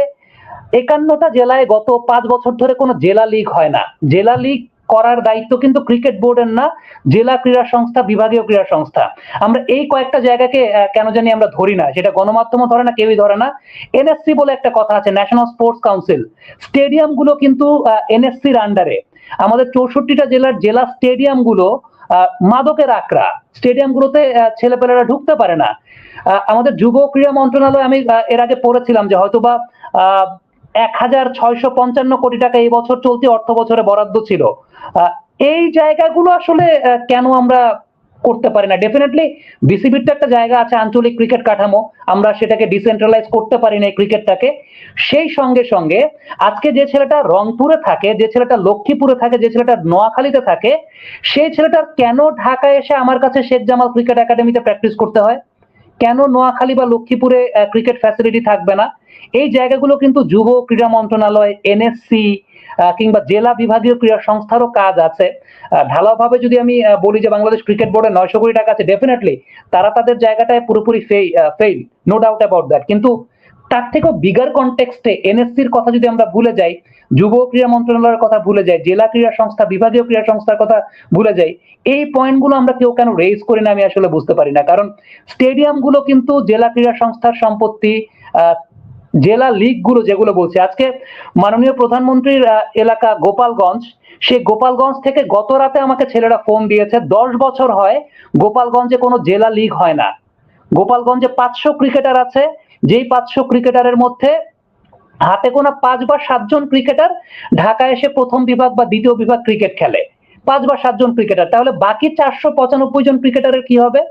Speaker 5: 51টা জেলায় গত 5 বছর ধরে কোনো জেলা লিগ হয় না। জেলা লিগ করার দায়িত্ব কিন্তু ক্রিকেট বোর্ডের না, জেলা ক্রীড়া সংস্থা, বিভাগীয় ক্রীড়া সংস্থা। আমরা এই কয়েকটা জায়গাকে কেন জানি আমরা ধরি না, সেটা গণমাধ্যমও ধরে না, কেউই ধরে না। এনএসসি বলে একটা কথা আছে, ন্যাশনাল স্পোর্টস কাউন্সিল, স্টেডিয়াম গুলো কিন্তু এনএসসির আন্ডারে। আমাদের 64টা জেলার জেলা স্টেডিয়াম গুলো মাদকের আকড়া, স্টেডিয়াম গুলোতে ছেলেপেলেরা ঢুকতে পারে না। আমাদের যুব ক্রীড়া মন্ত্রণালয়, আমি এর আগে পড়েছিলাম যে হয়তোবা 1,655 কোটি টাকা এই বছর চলতি অর্থ বছরে বরাদ্দ ছিল। এই জায়গাগুলো আসলে কেন আমরা করতে পারি না? ডেফিনেটলি বিসিবির তো একটা জায়গা আছে, আঞ্চলিক ক্রিকেট কাঠামো, আমরা সেটাকে ডিসেন্ট্রালাইজ করতে পারি না এই ক্রিকেটটাকে। সেই সঙ্গে সঙ্গে আজকে যে ছেলেটা রংপুরে থাকে, যে ছেলেটা লক্ষ্মীপুরে থাকে, যে ছেলেটা নোয়াখালীতে থাকে, সেই ছেলেটার কেন ঢাকায় এসে আমার কাছে শেখ জামাল ক্রিকেট একাডেমিতে প্র্যাকটিস করতে হয়? কেন নোয়াখালী বা লক্ষ্মীপুরে ক্রিকেট ফ্যাসিলিটি থাকবে না? এই জায়গাগুলো কিন্তু যুব ক্রীড়া মন্ত্রণালয়, এনএসসি কিংবা জেলা বিভাগীয় ক্রীড়া সংস্থারও কাজ আছে। ঢালাওভাবে যদি আমি বলি যে বাংলাদেশ ক্রিকেট বোর্ডে 900 কোটি টাকা আছে, ডেফিনেটলি তারা তাদের জায়গাটায় পুরোপুরি fail, no doubt about that. কিন্তু তার থেকেও বিগার কনটেক্সটে এনএসসির কথা যদি আমরা ভুলে যাই, যুব ক্রীড়া মন্ত্রণালয়ের কথা ভুলে যাই, জেলা ক্রীড়া সংস্থা, বিভাগীয় ক্রীড়া সংস্থার কথা ভুলে যাই, এই পয়েন্টগুলো আমরা কেউ কেন রেজ করি না আমি আসলে বুঝতে পারি না। কারণ স্টেডিয়াম গুলো কিন্তু জেলা ক্রীড়া সংস্থার সম্পত্তি, জেলা লিগ গুলো যেগুলো বলছে, আজকে মাননীয় প্রধানমন্ত্রীর এলাকা গোপালগঞ্জ, সেই গোপালগঞ্জ থেকে গত রাতে আমাকে ছেলেরা ফোন দিয়েছে, 10 বছর হয় গোপালগঞ্জে কোনো জেলা লিগ হয় না। গোপালগঞ্জে 500 ক্রিকেটার আছে, যেই 500 ক্রিকেটারের মধ্যে হাতে গোনা 5 বা 7 জন ক্রিকেটার ঢাকায় এসে প্রথম বিভাগ বা দ্বিতীয় বিভাগ ক্রিকেট খেলে, 5 বা 7 জন ক্রিকেটার। তাহলে বাকি 495 জন ক্রিকেটারের কি হবে?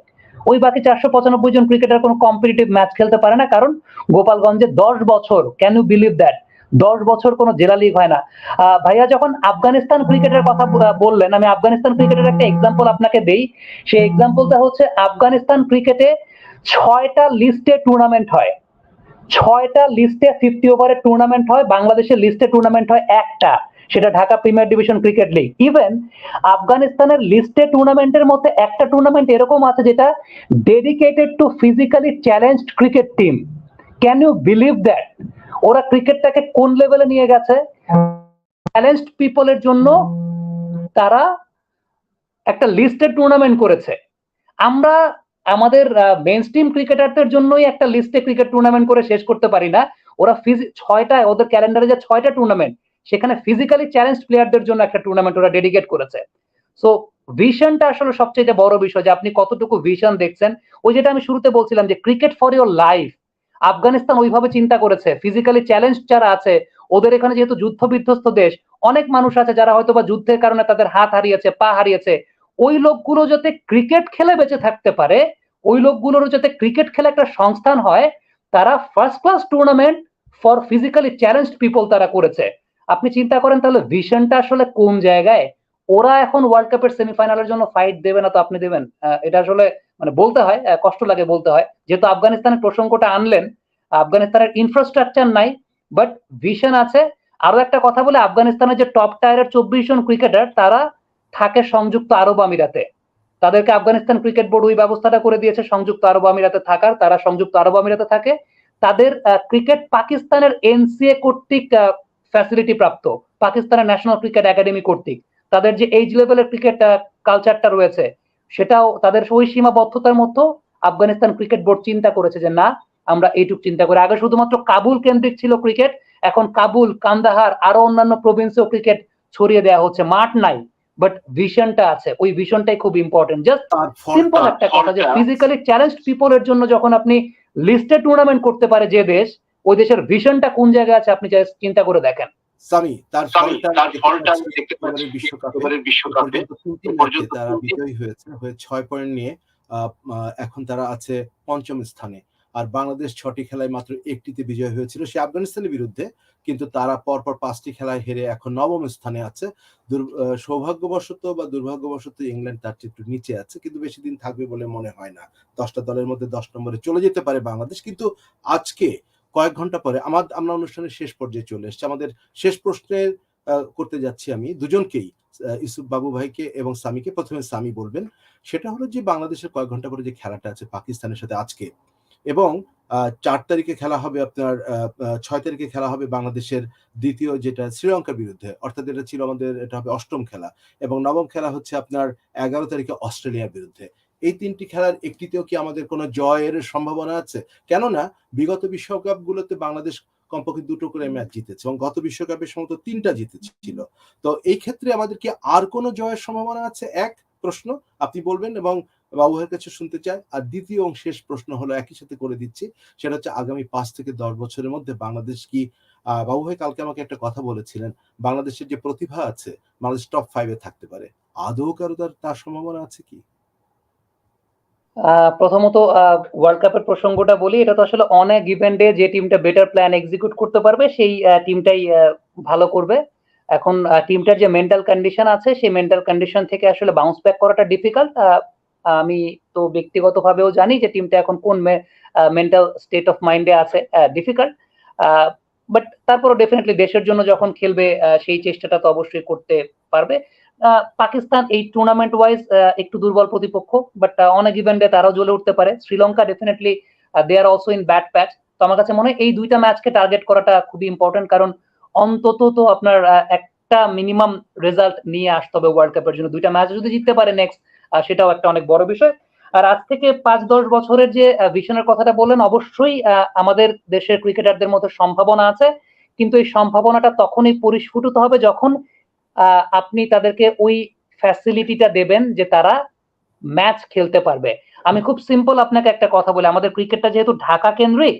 Speaker 5: ওই বাকি 495 জন ক্রিকেটার কোনো কম্পিটিটিভ ম্যাচ খেলতে পারে না, কারণ গোপালগঞ্জে 10 বছর, ক্যান ইউ বিলিভ দ্যাট, 10 বছর কোনো জেলা লিগ হয় না। ভাইয়া যখন আফগানিস্তান ক্রিকেটের কথা বললেন, আমি আফগানিস্তান ক্রিকেটের একটা এক্সাম্পল আপনাকে দেই। সেই এক্সাম্পলটা হচ্ছে আফগানিস্তান ক্রিকেটে 6টা লিস্টে টুর্নামেন্ট হয়, 6টা লিস্টে 50 ওভারের টুর্নামেন্ট হয়। বাংলাদেশের লিস্টে টুর্নামেন্ট হয় একটা, সেটা Dhaka premier division cricket league. Even আফগানিস্তানের লিস্টে টুর্নামেন্টের মধ্যে একটা টুর্নামেন্ট এরকম আছে যেটা dedicated to physically challenged cricket team. Can you believe that? ওরা ক্রিকেটটাকে কোন লেভেলে নিয়ে গেছে? চ্যালেঞ্জড পিপলের জন্য তারা একটা লিস্টেড টুর্নামেন্ট করেছে। আমরা আমাদের মেইন স্ট্রিম ক্রিকেটারদের জন্যই একটা লিস্টে ক্রিকেট টুর্নামেন্ট করে শেষ করতে পারি না। ওরা 6টা, ওদের ক্যালেন্ডারে যে 6টা টুর্নামেন্ট, সেখানে ফিজিক্যালি চ্যালেঞ্জড প্লেয়ারদের জন্য একটা টুর্নামেন্ট ওরা ডেডিকেট করেছে। সো ভিশনটা আসলে সবচেয়ে বড় বিষয়, যে আপনি কতটুকু ভিশন দেখছেন। ওই যেটা আমি শুরুতে বলছিলাম যে cricket for your life, Afghanistan ওইভাবে চিন্তা করেছে। ফিজিক্যালি চ্যালেঞ্জ যারা আছে, ওদের এখানে যেহেতু যুদ্ধ বিধ্বস্ত দেশ, অনেক মানুষ আছে যারা হয়তো বা যুদ্ধের কারণে তাদের হাত হারিয়েছে, পা হারিয়েছে। ওই লোকগুলো যাতে ক্রিকেট খেলে বেঁচে থাকতে পারে, ওই লোকগুলোর যাতে ক্রিকেট খেলে একটা সংস্থান হয়, তারা first class tournament for physically challenged people তারা করেছে। আপনি চিন্তা করেন তাহলে ভিশনটা আসলে কোন জায়গায়। ওরা এখন ওয়ার্ল্ড কাপের সেমিফাইনালের জন্য ফাইট দেবে না তো আপনি দেবেন? এটা আসলে মানে বলতে হয়, কষ্ট লাগে বলতে হয়, যেহেতু আফগানিস্তানের প্রসঙ্গটা আনলেন। আফগানিস্তানের ইনফ্রাস্ট্রাকচার নাই, বাট ভিশন আছে। আরো একটা কথা বলে, আফগানিস্তানের যে টপ টায়ারের 24 জন ক্রিকেটার, তারা থাকে সংযুক্ত আরব আমিরাতে। তাদেরকে আফগানিস্তান ক্রিকেট বোর্ড ওই ব্যবস্থাটা করে দিয়েছে সংযুক্ত আরব আমিরাতে থাকার, তারা সংযুক্ত আরব আমিরাতে থাকে। তাদের ক্রিকেট পাকিস্তানের এনসিএ কর্তৃক ফ্যাসিলিটি প্রাপ্ত, পাকিস্তানের ন্যাশনাল ক্রিকেট একাডেমি কর্তৃক। তাদের যে এইজ লেভেলের ক্রিকেট কালচারটা রয়েছে, সেটাও তাদের ওই সীমাবদ্ধতার মধ্যে আফগানিস্তান ক্রিকেট বোর্ড চিন্তা করেছে যে না, আমরা এইটুক চিন্তা করি। আগে শুধুমাত্র কাবুল কেন্দ্রিক ছিল ক্রিকেট, এখন কাবুল, কান্দাহার, আরো অন্যান্য প্রভিন্সেও ক্রিকেট ছড়িয়ে দেওয়া হচ্ছে। মাঠ নাই, বাট ভিশনটা আছে। ওই ভিশনটাই খুব ইম্পর্টেন্ট। জাস্ট
Speaker 1: তার
Speaker 5: সিম্পল
Speaker 1: ফলটা
Speaker 5: একটা কথা, যে ফিজিক্যালি চ্যালেঞ্জড পিপলের জন্য যখন আপনি লিস্টে টুর্নামেন্ট করতে পারে যে দেশ, ওই দেশের ভিশনটা কোন জায়গায় আছে আপনি চিন্তা করে দেখেন।
Speaker 1: সামি, তার ফলটা দেখতে পাচ্ছি বিশ্বকাপে তিনটি ম্যাচে তারা বিজয়ী হয়েছে, হয়ে 6 পয়েন্ট নিয়ে এখন তারা আছে 5ম স্থানে। আর বাংলাদেশ 6টি খেলায় মাত্র একটিতে বিজয় হয়েছিল, সে আফগানিস্তানের বিরুদ্ধে, কিন্তু তারা পরপর 5টি খেলায় হেরে এখন 9ম স্থানে আছে। সৌভাগ্যবশত বা দুর্ভাগ্যবশত ইংল্যান্ড তার চেয়ে একটু নিচে আছে, কিন্তু বেশি দিন থাকবে বলে মনে হয় না। 10টা দলের মধ্যে 10 নম্বরে চলে যেতে পারে বাংলাদেশ। কিন্তু আজকে কয়েক ঘন্টা পরে আমরা অনুষ্ঠানের শেষ পর্যায়ে চলে এসেছি। আমাদের শেষ প্রশ্নের করতে যাচ্ছি আমি দুজনকেই, ইউসুফ বাবু ভাইকে এবং সামিকে। প্রথমে সামি বলবেন, সেটা হলো যে বাংলাদেশের কয়েক ঘন্টা পরে যে খেলাটা আছে পাকিস্তানের সাথে আজকে, এবং 4 তারিখে খেলা হবে আপনার 6 তারিখে খেলা হবে বাংলাদেশের দ্বিতীয়, যেটা শ্রীলঙ্কার বিরুদ্ধে, অর্থাৎ এটা ছিল আমাদের, এটা হবে 8ম খেলা, এবং 9ম খেলা হচ্ছে আপনার 11 তারিখে অস্ট্রেলিয়ার বিরুদ্ধে। এই 3টি খেলার একটিতেও কি আমাদের কোনো জয়ের সম্ভাবনা আছে? কেননা বিগত বিশ্বকাপগুলোতে বাংলাদেশ কমপক্ষে 2টো করে ম্যাচ জিতেছে, এবং গত বিশ্বকাপে সম্ভবত 3টা জিতেছিল। তো এই ক্ষেত্রে আমাদের কি আর কোনো জয়ের সম্ভাবনা আছে? এক প্রশ্ন আপনি বলবেন এবং বাবু ভাইয়ের কাছে শুনতে চাই। আর দ্বিতীয় এবং শেষ প্রশ্ন হলো, একই সাথে করে দিচ্ছি, সেটা হচ্ছে আগামী 5 থেকে 10 বছরের মধ্যে বাংলাদেশ কি, বাবু ভাই কালকে আমাকে একটা কথা বলেছিলেন, বাংলাদেশের যে প্রতিভা আছে বাংলাদেশ টপ 5 এ থাকতে পারে, আদৌ কারো তার সম্ভাবনা আছে কি?
Speaker 5: প্রথমত ওয়ার্ল্ড কাপের প্রসঙ্গটা বলি, এটা তো আসলে অন এ গিভেন ডে যে টিমটা বেটার প্ল্যান এক্সিকিউট করতে পারবে সেই টিমটাই ভালো করবে। এখন টিমটার যে মেন্টাল কন্ডিশন আছে, সেই মেন্টাল কন্ডিশন থেকে আসলে বাউন্স ব্যাক করাটা ডিফিকাল্ট। আমি তো ব্যক্তিগতভাবেও জানি যে টিমটা এখন কোন মেন্টাল স্টেট অফ মাইন্ডে আছে, ডিফিকাল্ট। বাট তারপরও ডেফিনেটলি দেশের জন্য যখন খেলবে সেই চেষ্টাটা তো অবশ্যই করতে পারবে। পাকিস্তান এই টুর্নামেন্ট ওয়াইজ একটু দুর্বল প্রতিপক্ষ, but on a given day তারাও জ্বলে উঠতে পারে। Sri Lanka definitely they are also in bad patch. তো আমার কাছে মনে হয় এই 2টা ম্যাচকে টার্গেট করাটা খুবই ইম্পর্টেন্ট, কারণ অন্তত তো আপনার একটা মিনিমাম রেজাল্ট নিয়ে আসতে হবে ওয়ার্ল্ড কাপের জন্য। 2টা ম্যাচ যদি জিততে পারে নেক্সট, সেটাও একটা অনেক বড় বিষয়। আর আজ থেকে 5-10 বছরের যে ভিশনের কথাটা বললেন, অবশ্যই আমাদের দেশের ক্রিকেটারদের মধ্যে সম্ভাবনা আছে, কিন্তু এই সম্ভাবনাটা তখনই পরিস্ফুটিত হবে যখন আপনি তাদেরকে ওই ফ্যাসিলিটিটা দেবেন যে তারা ম্যাচ খেলতে পারবে। আমি খুব সিম্পল আপনাকে একটা কথা বলি, আমাদের ক্রিকেটটা যেহেতু ঢাকা কেন্দ্রিক,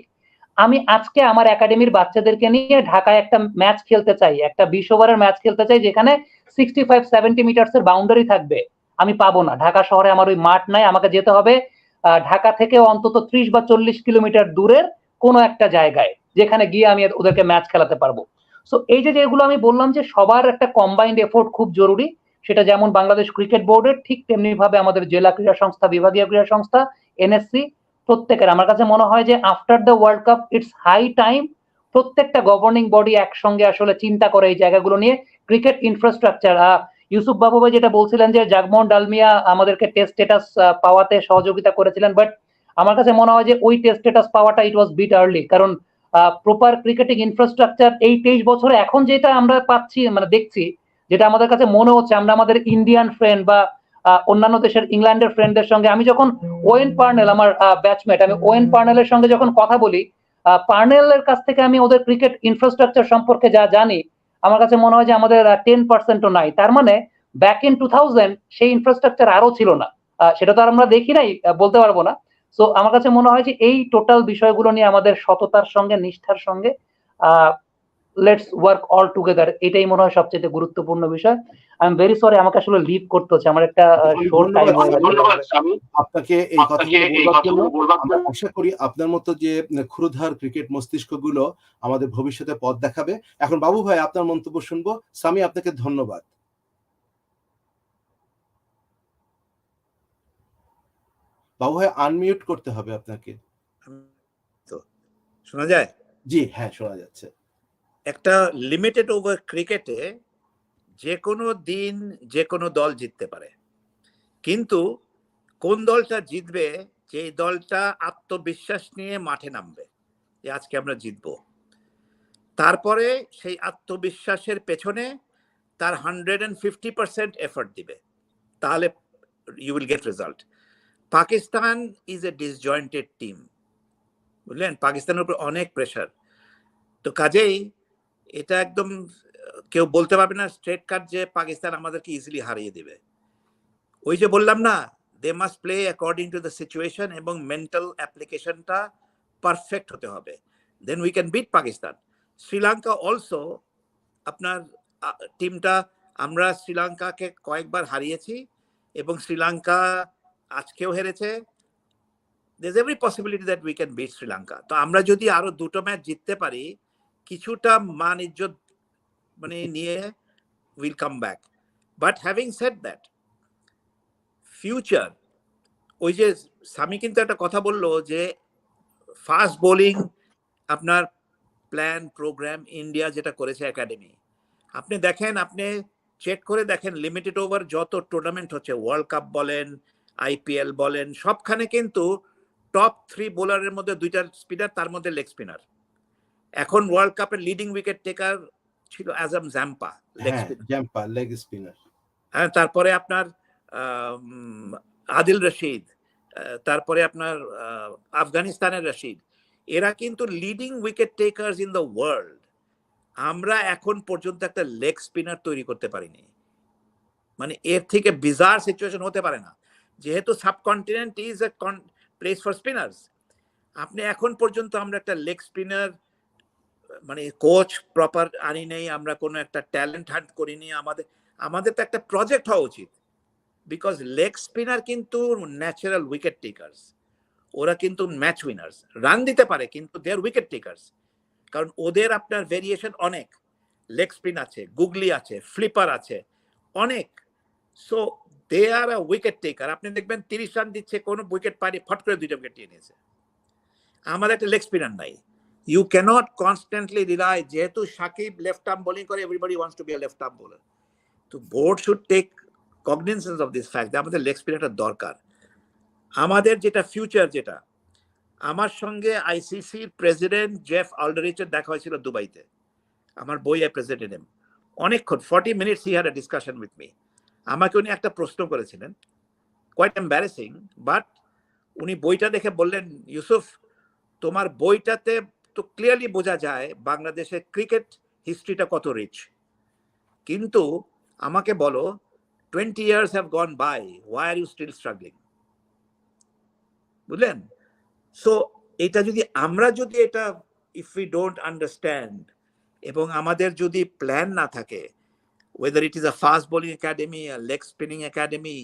Speaker 5: আমি আজকে আমার একাডেমির বাচ্চাদেরকে নিয়ে ঢাকায় একটা ম্যাচ খেলতে চাই, একটা 20 ওভারের ম্যাচ খেলতে চাই যেখানে 65-70 মিটার্সের বাউন্ডারি থাকবে। আমি পাবো না, ঢাকা শহরে আমার ওই মাঠ নাই। আমাকে যেতে হবে ঢাকা থেকে অন্তত 30 বা 40 কিলোমিটার দূরের কোনো একটা জায়গায়, যেখানে গিয়ে আমি ওদেরকে ম্যাচ খেলাতে পারবো। সো এই যেগুলো আমি বললাম যে সবার একটা কম্বাইন্ড এফোর্ট খুব জরুরি, সেটা যেমন বাংলাদেশ ক্রিকেট বোর্ডের, ঠিক তেমনি ভাবে আমাদের জেলা ক্রীড়া সংস্থা, বিভাগীয় ক্রীড়া সংস্থা, এনএসসি, প্রত্যেকের। আমার কাছে মনে হয় যে after the world cup it's high time প্রত্যেকটা গভর্নিং বডি একসঙ্গে আসলে চিন্তা করে এই জায়গাগুলো নিয়ে। ক্রিকেট ইনফ্রাস্ট্রাকচার, ইউসুফ বাবু ভাই যেটা বলছিলেন যে জাগমোহন ডালমিয়া আমাদেরকে টেস্ট স্ট্যাটাস পাওয়াতে সহযোগিতা করেছিলেন, বাট আমার কাছে মনে হয় যে ওই টেস্ট স্ট্যাটাস পাওয়াটা ইট ওয়াজ বিট আর্লি, কারণ প্রপার ক্রিকেটিং ইনফ্রাস্ট্রাকচার এই 23 বছরে এখন যেটা আমরা পাচ্ছি, মানে দেখছি, যেটা আমাদের কাছে মনে হচ্ছে, আমরা আমাদের ইন্ডিয়ান ফ্রেন্ড বা অন্যান্য দেশের ইংল্যান্ডের ফ্রেন্ডদের সঙ্গে, আমি যখন ওয়েন পার্নেল, আমার ব্যাচমেট, আমি ওয়েন পার্নেলের সঙ্গে যখন কথা বলি, পার্নেলের কাছ থেকে আমি ওদের ক্রিকেট ইনফ্রাস্ট্রাকচার সম্পর্কে যা জানি, আমার কাছে মনে হয় যে আমাদের 10%ও নাই। তার মানে ব্যাক ইন 2000 সেই ইনফ্রাস্ট্রাকচার আরো ছিল না, সেটা তো আর আমরা দেখি নাই, বলতে পারবো না। সো আমার কাছে মনে হয় যে এই টোটাল বিষয়গুলো নিয়ে আমাদের সততার সঙ্গে নিষ্ঠার সঙ্গে লেটস ওয়ার্ক অল টুগেদার, এটাই মনে হয় সবচেয়ে গুরুত্বপূর্ণ বিষয়। আই এম ভেরি সরি, আমাকে আসলে লিভ করতে হচ্ছে, আমার একটা শর্ট টাইম হয়ে গেছে।
Speaker 1: আপনাকে এই কথাগুলো বলবার জন্য আমরা আশা করি আপনার মতো যে ক্ষুরধার ক্রিকেট মস্তিষ্কগুলো আমাদের ভবিষ্যতে পথ দেখাবে। এখন বাবু ভাই আপনার মন্তব্য শুনবো। সামি, আপনাকে ধন্যবাদ। বাবু ভাই আনমিউট করতে হবে আপনাকে।
Speaker 2: তো শোনা যায়?
Speaker 1: জি হ্যাঁ, শোনা যাচ্ছে।
Speaker 2: একটা লিমিটেড ওভার ক্রিকেটে যে কোনো দিন যে কোনো দল জিততে পারে, কিন্তু কোন দলটা জিতবে, যে দলটা আত্মবিশ্বাস নিয়ে মাঠে নামবে যে আজকে আমরা জিতবো, তারপরে সেই আত্মবিশ্বাসের পেছনে তার 150% এফর্ট দিবে, তাহলে you will get result. Pakistan is a disjointed team, বুঝলেন? পাকিস্তানের উপর অনেক প্রেশার, তো কাজেই এটা একদম কেউ বলতে পারবে না স্ট্রেট কাট যে পাকিস্তান আমাদেরকে ইজিলি হারিয়ে দিবে। ওই যে বললাম না, they must play according to the situation এবং মেন্টাল অ্যাপ্লিকেশনটা পারফেক্ট হতে হবে, then we can beat Pakistan. Sri Lanka also, আপনার টিমটা, আমরা শ্রীলঙ্কাকে কয়েকবার হারিয়েছি এবং শ্রীলঙ্কা আজকেও হেরেছে। there's every possibility that we can beat Sri Lanka. তো আমরা যদি আরো দুটো ম্যাচ জিততে পারি, কিছুটা মান ইজ্জত মানে নিয়ে will come back. But having said that, future, ওই যে সামি কিন্তু একটা কথা বললো যে ফাস্ট বোলিং আপনার প্ল্যান প্রোগ্রাম ইন্ডিয়া যেটা করেছে একাডেমি, আপনি দেখেন, আপনি চেক করে দেখেন লিমিটেড ওভার যত টুর্নামেন্ট হচ্ছে, ওয়ার্ল্ড কাপ বলেন, আইপিএল বলেন, সবখানে কিন্তু টপ 3 বোলারের মধ্যে 2টা স্পিনার, তার মধ্যে লেগ স্পিনার। এখন ওয়ার্ল্ড কাপের লিডিং উইকেট টেকার ছিল আজম জাম্পা,
Speaker 1: লেগ স্পিনার।
Speaker 2: হ্যাঁ, তারপরে আপনার আদিল রশিদ, তারপরে আপনার আফগানিস্তানের রশিদ, এরা কিন্তু leading wicket takers in the world. আমরা এখন পর্যন্ত একটা লেগ স্পিনার তৈরি করতে পারিনি, মানে এর থেকে বিজার সিচুয়েশন হতে পারে না, যেহেতু subcontinent is a place for spinners. আপনি এখন পর্যন্ত আমরা একটা লেগ স্পিনার মানে কোচ প্রপার আনি নেই, আমরা কোনো একটা ট্যালেন্ট হান্ট করিনি। আমাদের তো একটা প্রজেক্ট হওয়া উচিত, বিকজ লেগ স্পিনার কিন্তু ন্যাচারাল উইকেট টেকার্স, ওরা কিন্তু ম্যাচ উইনার্স, রান দিতে পারে কিন্তু দে আর উইকেট টেকার্স, কারণ ওদের আপনার ভেরিয়েশন অনেক, লেগ স্পিন আছে, গুগলি আছে, ফ্লিপার আছে অনেক। So they are a wicket taker. আপনি দেখবেন 30 রান দিচ্ছে, কোনো উইকেট পায়নি, ফট করে 2টা উইকেট নিয়ে নিয়েছে। আমাদের একটা লেগ স্পিনার নাই। ইউ ক্যানট কনস্ট্যান্টলি রিলাই, যেহেতু সাকিব লেফট আর্ম বোলিং করে, everybody wants to be a left arm bowler. তো board should take cognizance of this fact, আমাদের লেগ স্পিনারটা দরকার। আমাদের যেটা ফিউচার, যেটা আমার সঙ্গে আইসিসির প্রেসিডেন্ট জেফ আলডারিচের দেখা হয়েছিল দুবাইতে, আমার বই আই প্রেজেন্টেড হিম অনেকক্ষণ, 40 minutes he had a discussion with me. আমাকে উনি একটা প্রশ্ন করেছিলেন, কোয়াইট এম্বারেসিং, বাট উনি বইটা দেখে বললেন, ইউসুফ তোমার বইটাতে তো ক্লিয়ারলি বোঝা যায় বাংলাদেশের ক্রিকেট হিস্ট্রিটা কত রিচ, কিন্তু আমাকে বলো 20 years have gone by, why are you still struggling? বুঝলেন? সো এটা যদি আমরা যদি এটা ইফ উই ডোন্ট আন্ডারস্ট্যান্ড এবং আমাদের যদি প্ল্যান না থাকে, whether it is a fast bowling academy, a leg spinning academy,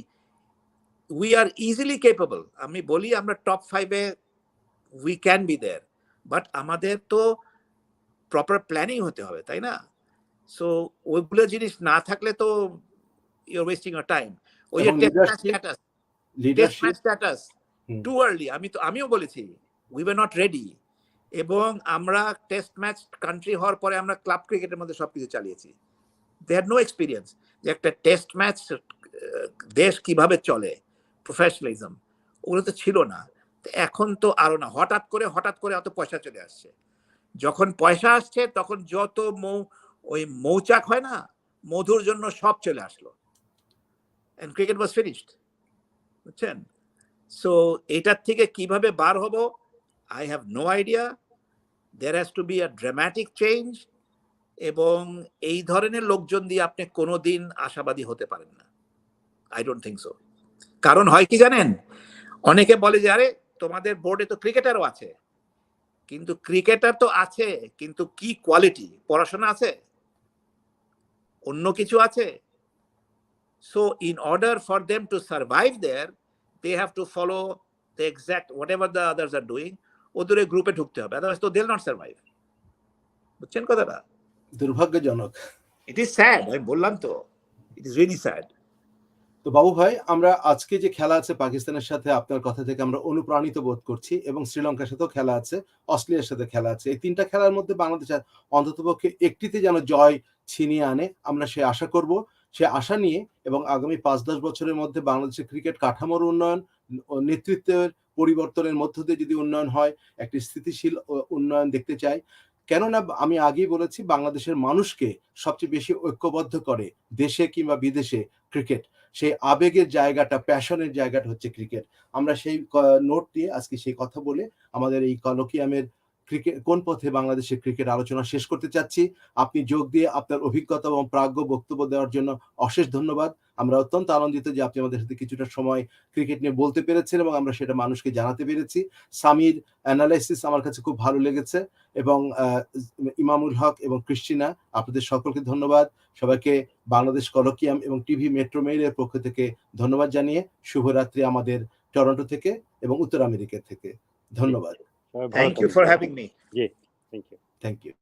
Speaker 2: we are easily capable. আমি বলি আমরা টপ 5-এ we can be there, but আমাদের তো প্রপার প্ল্যানিং হতে হবে, তাই না? সো ওইগুলো জিনিস না থাকলে তো you're wasting your time. ওই যে test match status too early, আমিও বলেছি we were not ready, এবং আমরা টেস্ট ম্যাচ কান্ট্রি হওয়ার পরে আমরা ক্লাব ক্রিকেটের মধ্যে সবকিছু চালিয়েছি। they had no experience যে একটা টেস্ট ম্যাচ দেশ কিভাবে চলে, প্রফেশনালিজম, ওগুলো তো ছিল না। এখন তো আরো না, হঠাৎ করে অত পয়সা চলে আসছে। যখন পয়সা আসছে তখন যত ওই মৌচাক হয় না, মধুর জন্য সব চলে আসলো, and cricket was finished, বুঝছেন? সো এটার থেকে কিভাবে বার হব, I have no idea. There has to be a dramatic change, এবং এই ধরনের লোকজন দিয়ে আপনি কোনোদিন আশাবাদী হতে পারেন না। I don't think so. কারণ হয় কি জানেন, অনেকে বলে যে আরে তোমাদের বোর্ডে তো ক্রিকেটারও আছে, কিন্তু ক্রিকেটার তো আছে, কিন্তু কি কোয়ালিটি? পড়াশোনা আছে, অন্য কিছু আছে? So in order for them to survive there, they have to follow the exact whatever the others are doing. ওদের গ্রুপে ঢুকতে হবে, আদারওয়াইজ তো দে উইল নট সার্ভাইভ। বুঝছেন কথাটা?
Speaker 1: দুর্ভাগ্যজনক।
Speaker 2: ইট ইজ স্যাড, আমি বললাম তো, ইট ইজ রিয়েলি স্যাড।
Speaker 1: তো বাবু ভাই, আমরা আজকে যে খেলা আছে পাকিস্তানের সাথে, আপনার কথা থেকে আমরা অনুপ্রাণিত বোধ করছি, এবং শ্রীলঙ্কার সাথেও খেলা আছে, অস্ট্রেলিয়ার সাথে খেলা আছে। এই 3টা খেলার মধ্যে বাংলাদেশ অন্ততপক্ষে একটিতে যেন জয় ছিনিয়ে আনে, আমরা সে আশা করব। সে আশা নিয়ে এবং আগামী 5-10 বছরের মধ্যে বাংলাদেশের ক্রিকেট কাঠামোর উন্নয়ন ও নেতৃত্বের পরিবর্তনের মধ্য দিয়ে যদি উন্নয়ন হয়, একটি স্থিতিশীল উন্নয়ন দেখতে চাই। কেননা আমি আগেই বলেছি, বাংলাদেশের মানুষকে সবচেয়ে বেশি ঐক্যবদ্ধ করে দেশে কিংবা বিদেশে ক্রিকেট। সেই আবেগের জায়গাটা, প্যাশনের জায়গাটা হচ্ছে ক্রিকেট। আমরা সেই নোট দিয়ে আজকে সেই কথা বলে আমাদের এই কলোকিয়ামের ক্রিকেট কোন পথে বাংলাদেশের ক্রিকেট আলোচনা শেষ করতে চাচ্ছি। আপনি যোগ দিয়ে আপনার অভিজ্ঞতা এবং প্রাজ্ঞ বক্তব্য দেওয়ার জন্য অশেষ ধন্যবাদ। আমরা অত্যন্ত আনন্দিত যে আপনি আমাদের সাথে কিছুটা সময় ক্রিকেট নিয়ে বলতে পেরেছেন এবং আমরা সেটা মানুষকে জানাতে পেরেছি। সামির অ্যানালাইসিস আমার কাছে খুব ভালো লেগেছে, এবং ইমামুল হক এবং ক্রিস্টিনা, আপনাদের সকলকে ধন্যবাদ। সবাইকে বাংলাদেশ কলোকিয়াম এবং টিভি মেট্রো মেইলের পক্ষ থেকে ধন্যবাদ জানিয়ে শুভরাত্রি আমাদের টরন্টো থেকে এবং উত্তর আমেরিকা থেকে। ধন্যবাদ।
Speaker 2: Thank you for having me.
Speaker 6: জি, থ্যাংক ইউ।
Speaker 1: Thank you.